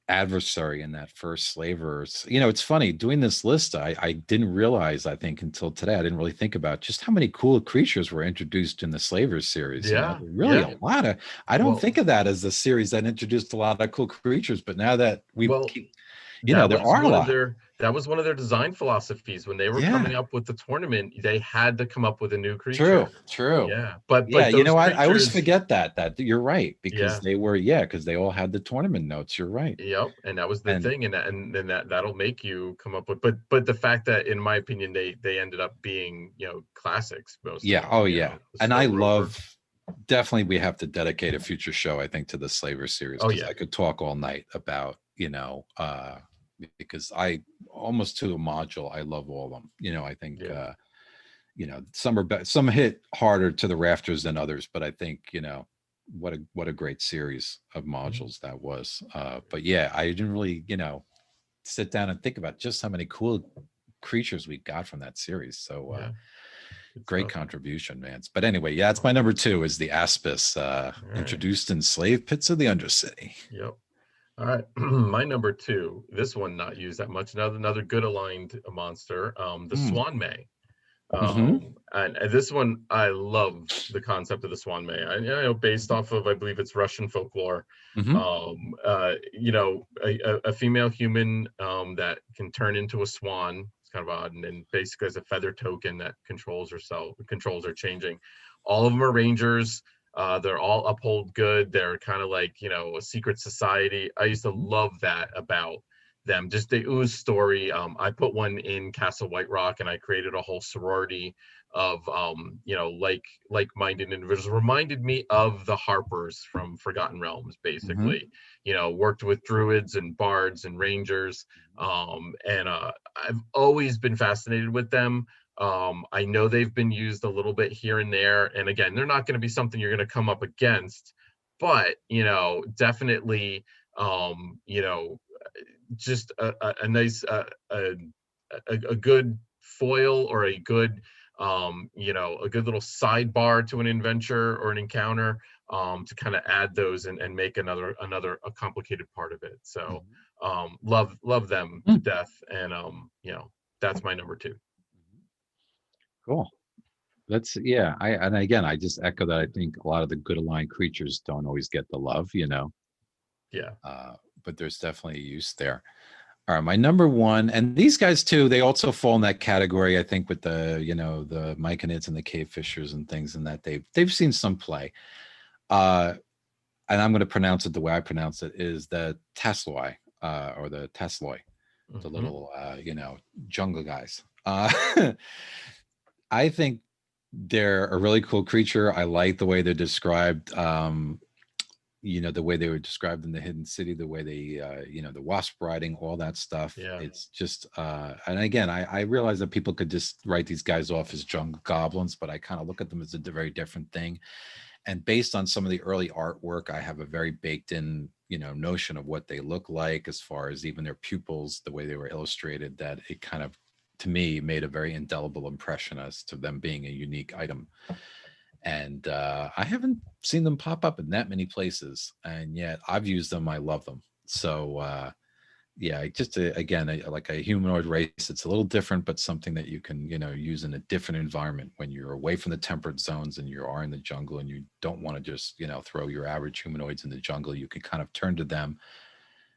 Speaker 2: adversary in that first slavers. It's funny doing this list. I didn't realize, I think until today, I didn't really think about just how many cool creatures were introduced in the slavers series.
Speaker 1: Yeah.
Speaker 2: Really a lot of, I don't
Speaker 1: Well,
Speaker 2: think of that as the series that introduced a lot of cool creatures, but now that there are a lot.
Speaker 1: That was one of their design philosophies when they were coming up with the tournament. They had to come up with a new creature.
Speaker 2: True.
Speaker 1: Yeah, but
Speaker 2: Yeah,
Speaker 1: those
Speaker 2: I always
Speaker 1: creatures.
Speaker 2: forget that you're right, because
Speaker 1: Yeah.
Speaker 2: because they all had the tournament notes. You're right.
Speaker 1: Yep, and that was the
Speaker 2: And
Speaker 1: thing, and then that'll make you come up with. But the fact that, in my opinion, they ended up being, classics, most of
Speaker 2: yeah,
Speaker 1: them.
Speaker 2: oh yeah.
Speaker 1: The
Speaker 2: And
Speaker 1: Snow
Speaker 2: I
Speaker 1: Rover.
Speaker 2: definitely, we have to dedicate a future show, I think, to the Slaver series,
Speaker 1: Oh
Speaker 2: because
Speaker 1: yeah.
Speaker 2: I could talk all night about, because I almost to a module, I love all of them. I think
Speaker 1: Yeah.
Speaker 2: some hit harder to the rafters than others, but I think, what a great series of modules that was. But yeah, I didn't really, sit down and think about just how many cool creatures we got from that series. So
Speaker 1: Yeah.
Speaker 2: great contribution, man. But anyway, yeah, it's my number two, is the Aspis, introduced in Slave Pits of the Undercity.
Speaker 1: Yep. All right, my number two. This one not used that much. Another good aligned monster. The Swan May. And this one, I love the concept of the Swan May. Based off of, I believe it's Russian folklore. A female human that can turn into a swan. It's kind of odd, and then basically as a feather token that controls her changing. All of them are rangers. They're all uphold good. They're kind of like, a secret society. I used to love that about them. Just the ooze story. I put one in Castle White Rock, and I created a whole sorority of like-minded individuals. Reminded me of the Harpers from Forgotten Realms, basically. Worked with druids and bards and rangers. And I've always been fascinated with them. I know they've been used a little bit here and there, and again, they're not going to be something you're going to come up against, but definitely, just a nice a good foil, or a good a good little sidebar to an adventure or an encounter, to kind of add those and make another a complicated part of it. So love them to death, and that's my number two.
Speaker 2: Cool. And again, I just echo that. I think a lot of the good aligned creatures don't always get the love,
Speaker 1: Yeah.
Speaker 2: But there's definitely use there. All right, my number one, and these guys too, they also fall in that category, I think, with the the Myconids and the cave fishers and things, and that they've seen some play. And I'm going to pronounce it the way I pronounce it, is the Tasloi, or the Tasloi, the little jungle guys. I think they're a really cool creature. I like the way they're described. The way they were described in the Hidden City, the way they, the wasp riding, all that stuff.
Speaker 1: Yeah.
Speaker 2: It's just, and again, I realize that people could just write these guys off as jungle goblins, but I kind of look at them as a very different thing. And based on some of the early artwork, I have a very baked in, notion of what they look like, as far as even their pupils, the way they were illustrated, that it kind of, to me, made a very indelible impression as to them being a unique item. And I haven't seen them pop up in that many places, and yet I've used them. I love them. So yeah, just again, like a humanoid race. It's a little different, but something that you can, use in a different environment when you're away from the temperate zones and you are in the jungle and you don't want to just, throw your average humanoids in the jungle. You can kind of turn to them.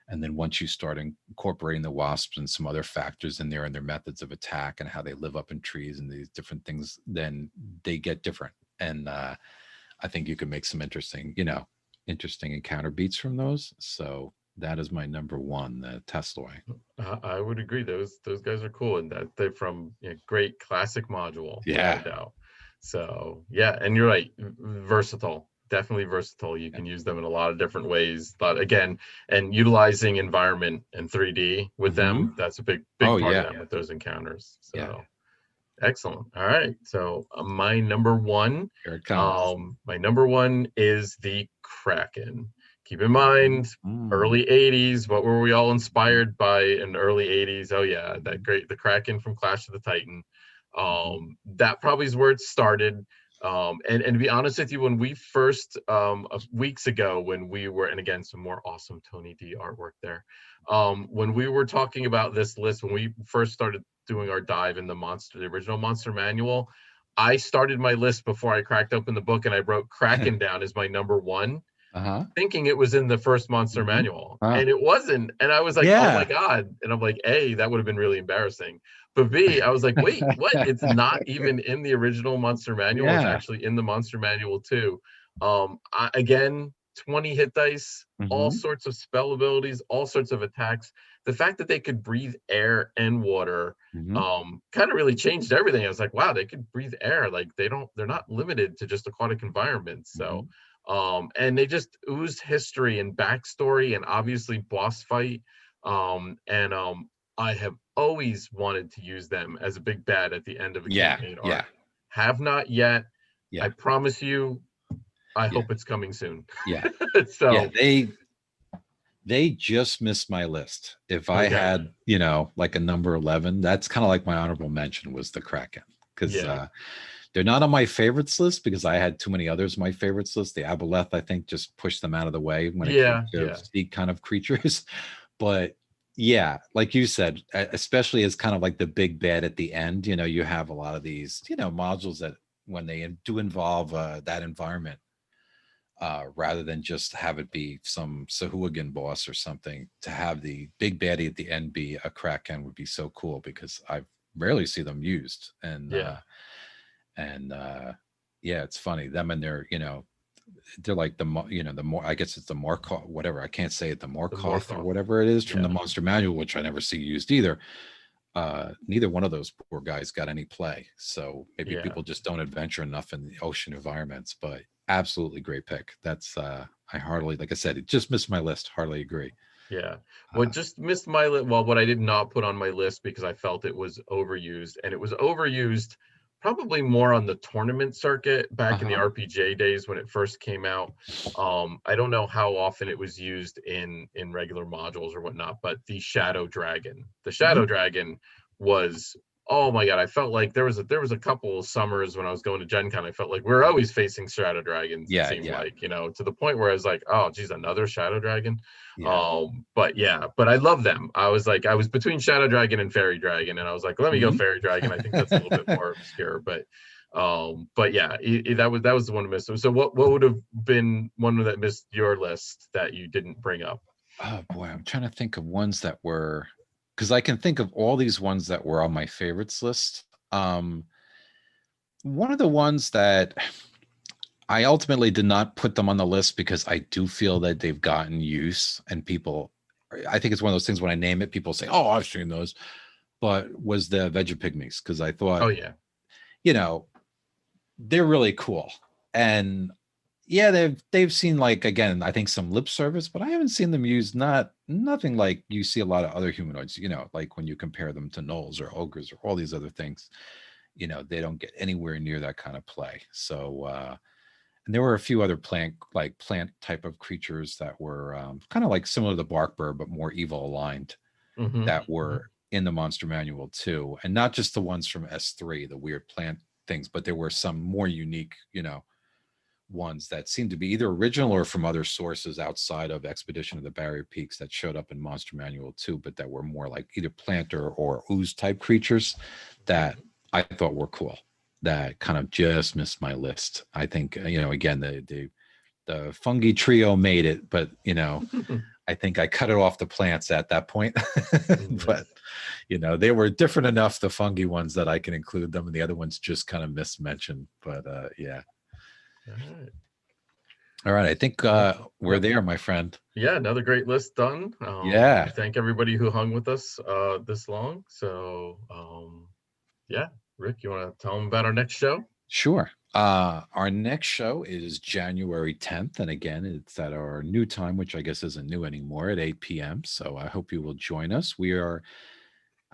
Speaker 2: And then once you start incorporating the wasps and some other factors in there and their methods of attack and how they live up in trees and these different things, then they get different. And I think you can make some interesting encounter beats from those. So that is my number one, the Tesloi.
Speaker 1: I would agree. Those guys are cool, and that they're from great classic module,
Speaker 2: Yeah.
Speaker 1: without a doubt. So yeah, and you're right, versatile, definitely versatile. You can use them in a lot of different ways. But again, and utilizing environment and 3D with them, that's a big part of them with those encounters. So excellent. All right, so my number one,
Speaker 2: here it comes.
Speaker 1: my number one is the Kraken. Keep in mind, early 80s, what were we all inspired by in the early 80s? Oh yeah, the Kraken from Clash of the Titan. That probably is where it started. And to be honest with you, when we first weeks ago, when we were, and again, some more awesome Tony D artwork there, when we were talking about this list, when we first started doing our dive in the original Monster Manual, I started my list before I cracked open the book, and I wrote Kraken down as my number one, thinking it was in the first Monster Manual, and it wasn't. And I was like, oh my God. And I'm like, A, that would have been really embarrassing. But B, I was like, wait, what? It's not even in the original Monster Manual. It's actually in the Monster Manual too. Again, 20 hit dice, all sorts of spell abilities, all sorts of attacks. The fact that they could breathe air and water kind of really changed everything. I was like, wow, they could breathe air. Like they're not limited to just aquatic environments. So and they just oozed history and backstory and obviously boss fight. I have always wanted to use them as a big bad at the end of a campaign arc. Have not yet. I promise you, I hope it's coming soon. So
Speaker 2: they just missed my list. If I had, like a number 11, that's kind of like my honorable mention was the Kraken, because they're not on my favorites list because I had too many others on my favorites list. The Aboleth, I think, just pushed them out of the way when it came to speed kind of creatures. But yeah, like you said, especially as kind of like the big bad at the end, you have a lot of these, modules that when they do involve that environment, rather than just have it be some Sahuagin boss or something, to have the big baddie at the end be a Kraken would be so cool, because I rarely see them used. And it's funny, them and their, they're like the more, I guess it's the Morkoth, whatever, I can't say it, the Morkoth or whatever it is from the Monster Manual, which I never see used either. Neither one of those poor guys got any play, so maybe people just don't adventure enough in the ocean environments. But absolutely great pick. That's I hardly, like I said, it just missed my list. Hardly agree.
Speaker 1: What just missed my list, well, what I did not put on my list because I felt it was overused, and it was overused probably more on the tournament circuit back in the RPJ days when it first came out. I don't know how often it was used in regular modules or whatnot, but the Shadow Dragon. The Shadow Dragon was, oh my God, I felt like there was a couple of summers when I was going to Gen Con, I felt like we're always facing Shadow Dragons, it seemed like, to the point where I was like, oh geez, another Shadow Dragon. But I love them. I was between Shadow Dragon and Fairy Dragon, and I was like, let me go Fairy Dragon. I think that's a little bit more obscure, but that was the one to miss. So what would have been one that missed your list that you didn't bring up?
Speaker 2: Oh boy, I'm trying to think of ones that were, because I can think of all these ones that were on my favorites list. One of the ones that I ultimately did not put them on the list because I do feel that they've gotten use, and people, I think it's one of those things when I name it, people say, oh, I've seen those, but was the Vegapygmies, because I thought, they're really cool. And they've seen, like, again, I think some lip service, but I haven't seen them used, nothing like you see a lot of other humanoids, like when you compare them to gnolls or ogres or all these other things, they don't get anywhere near that kind of play. So and there were a few other plant type of creatures that were kind of like similar to the Barkbird, but more evil aligned, that were in the Monster Manual too. And not just the ones from S3, the weird plant things, but there were some more unique, ones that seem to be either original or from other sources outside of Expedition of the Barrier Peaks that showed up in Monster Manual 2, but that were more like either planter or ooze type creatures that I thought were cool, that kind of just missed my list. I think, again, the fungi trio made it, but I think I cut it off the plants at that point. But they were different enough, the fungi ones, that I can include them, and the other ones just kind of mismentioned. But yeah. All right. I think we're there, my friend.
Speaker 1: Yeah, another great list done.
Speaker 2: Yeah.
Speaker 1: Thank everybody who hung with us this long. So yeah, Rick, you want to tell them about our next show?
Speaker 2: Sure. Our next show is January 10th. And again, it's at our new time, which I guess isn't new anymore, at 8 p.m. So I hope you will join us.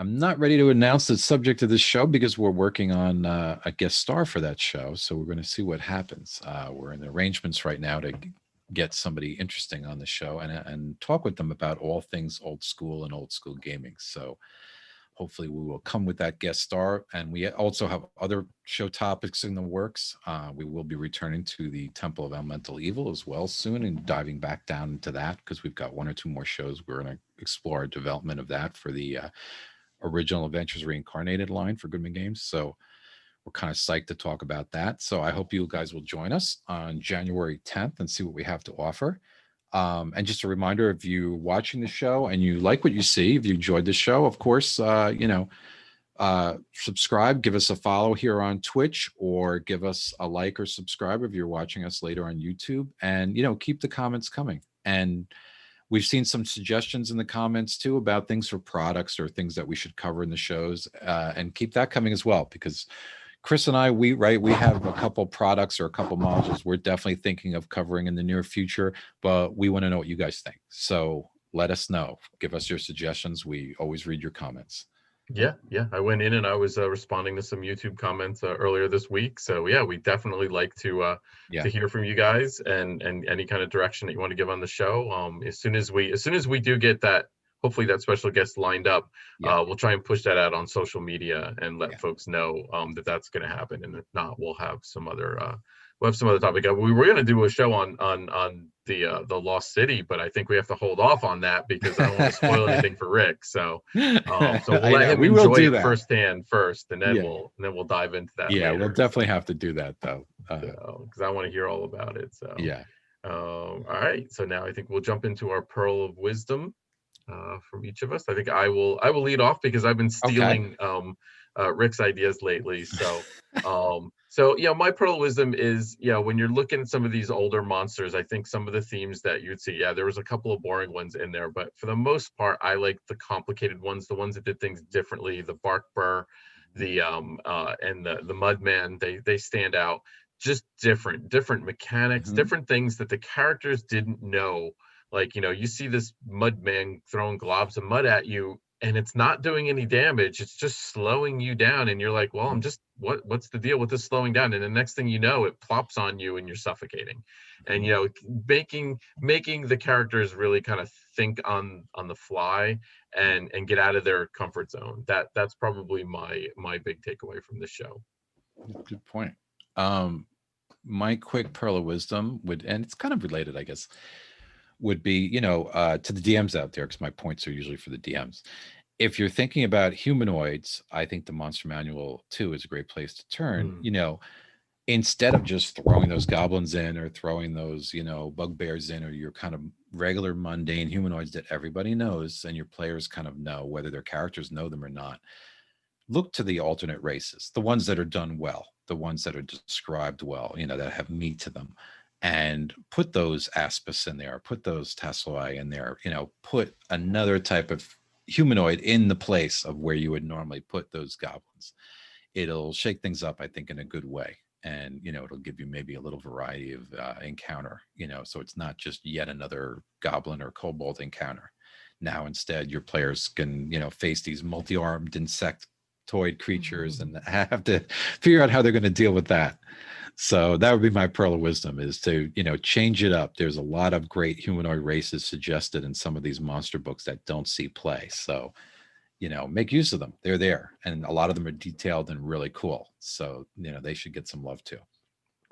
Speaker 2: I'm not ready to announce the subject of this show because we're working on a guest star for that show. So we're going to see what happens. We're in arrangements right now to get somebody interesting on the show and talk with them about all things old school and old school gaming. So hopefully we will come with that guest star. And we also have other show topics in the works. We will be returning to the Temple of Elemental Evil as well soon and diving back down into that because we've got one or two more shows. We're going to explore development of that for the original Adventures Reincarnated line for Goodman Games. So we're kind of psyched to talk about that. So I hope you guys will join us on January 10th and see what we have to offer. And just a reminder, if you're watching the show and you like what you see, if you enjoyed the show, of course, subscribe, give us a follow here on Twitch, or give us a like or subscribe if you're watching us later on YouTube, and, keep the comments coming. And we've seen some suggestions in the comments too about things for products or things that we should cover in the shows, and keep that coming as well, because Chris and I, we have a couple products or a couple modules we're definitely thinking of covering in the near future, but we want to know what you guys think. So let us know. Give us your suggestions. We always read your comments.
Speaker 1: Yeah. I went in and I was responding to some YouTube comments earlier this week. So yeah, we definitely like to hear from you guys and any kind of direction that you want to give on the show. As soon as we do get that, hopefully that special guest lined up, we'll try and push that out on social media and let folks know that that's going to happen. And if not, we'll have some other topic. We were going to do a show on the Lost City, but I think we have to hold off on that because I don't want to spoil anything for Rick. So we'll let him enjoy it firsthand first, and then we'll dive into that.
Speaker 2: Yeah,
Speaker 1: later.
Speaker 2: We'll definitely have to do that though,
Speaker 1: because I want to hear all about it. So
Speaker 2: yeah.
Speaker 1: All right. So now I think we'll jump into our Pearl of Wisdom from each of us. I think I will lead off because I've been stealing Rick's ideas lately. So my Pearl of Wisdom is, when you're looking at some of these older monsters, I think some of the themes that you'd see, there was a couple of boring ones in there, but for the most part, I like the complicated ones, the ones that did things differently. The Bark Burr, the and the Mudman, they stand out. Just different mechanics, different things that the characters didn't know. Like, you see this mud man throwing globs of mud at you and it's not doing any damage. It's just slowing you down. And you're like, well, I'm just, what's the deal with this slowing down? And the next thing you know, it plops on you and you're suffocating. And, making the characters really kind of think on the fly and get out of their comfort zone. That's probably my big takeaway from this show.
Speaker 2: Good point. My quick Pearl of Wisdom and it's kind of related, I guess, would be, to the DMs out there, because my points are usually for the DMs. If you're thinking about humanoids, I think the Monster Manual 2 is a great place to turn. Instead of just throwing those goblins in or throwing those, bugbears in, or your kind of regular mundane humanoids that everybody knows and your players kind of know, whether their characters know them or not, look to the alternate races, the ones that are done well, the ones that are described well, that have meat to them. And put those Aspis in there, put those Tassoi in there, put another type of humanoid in the place of where you would normally put those goblins. It'll shake things up, I think, in a good way. And, it'll give you maybe a little variety of encounter, so it's not just yet another goblin or kobold encounter. Now, instead, your players can, face these multi-armed insectoid creatures and have to figure out how they're going to deal with that. So that would be my Pearl of Wisdom, is to, change it up. There's a lot of great humanoid races suggested in some of these monster books that don't see play. So, make use of them. They're there. And a lot of them are detailed and really cool. So, they should get some love too.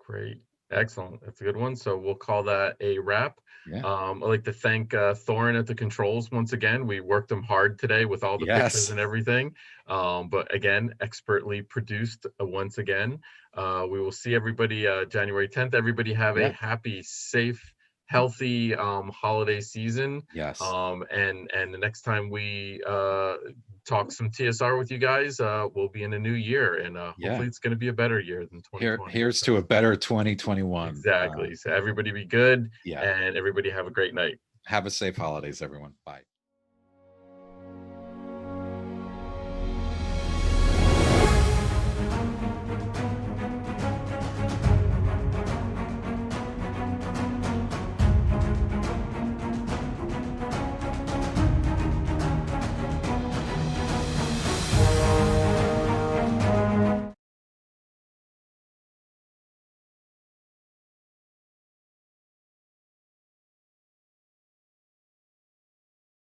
Speaker 1: Great. Excellent. That's a good one. So we'll call that a wrap.
Speaker 2: Yeah.
Speaker 1: I'd like to thank Thorin at the controls once again. We worked him hard today with all the pictures
Speaker 2: Yes.
Speaker 1: and everything. But again, expertly produced once again. We will see everybody January 10th. Everybody have a
Speaker 2: Yeah.
Speaker 1: happy, safe, healthy holiday season.
Speaker 2: Yes.
Speaker 1: And the next time we talk some TSR with you guys, we'll be in a new year, and
Speaker 2: Yeah.
Speaker 1: hopefully it's going to be a better year than 2020.
Speaker 2: Here's
Speaker 1: So.
Speaker 2: to a better 2021.
Speaker 1: Exactly. So everybody be good,
Speaker 2: Yeah.
Speaker 1: and everybody have a great night.
Speaker 2: Have a safe holidays, everyone. Bye.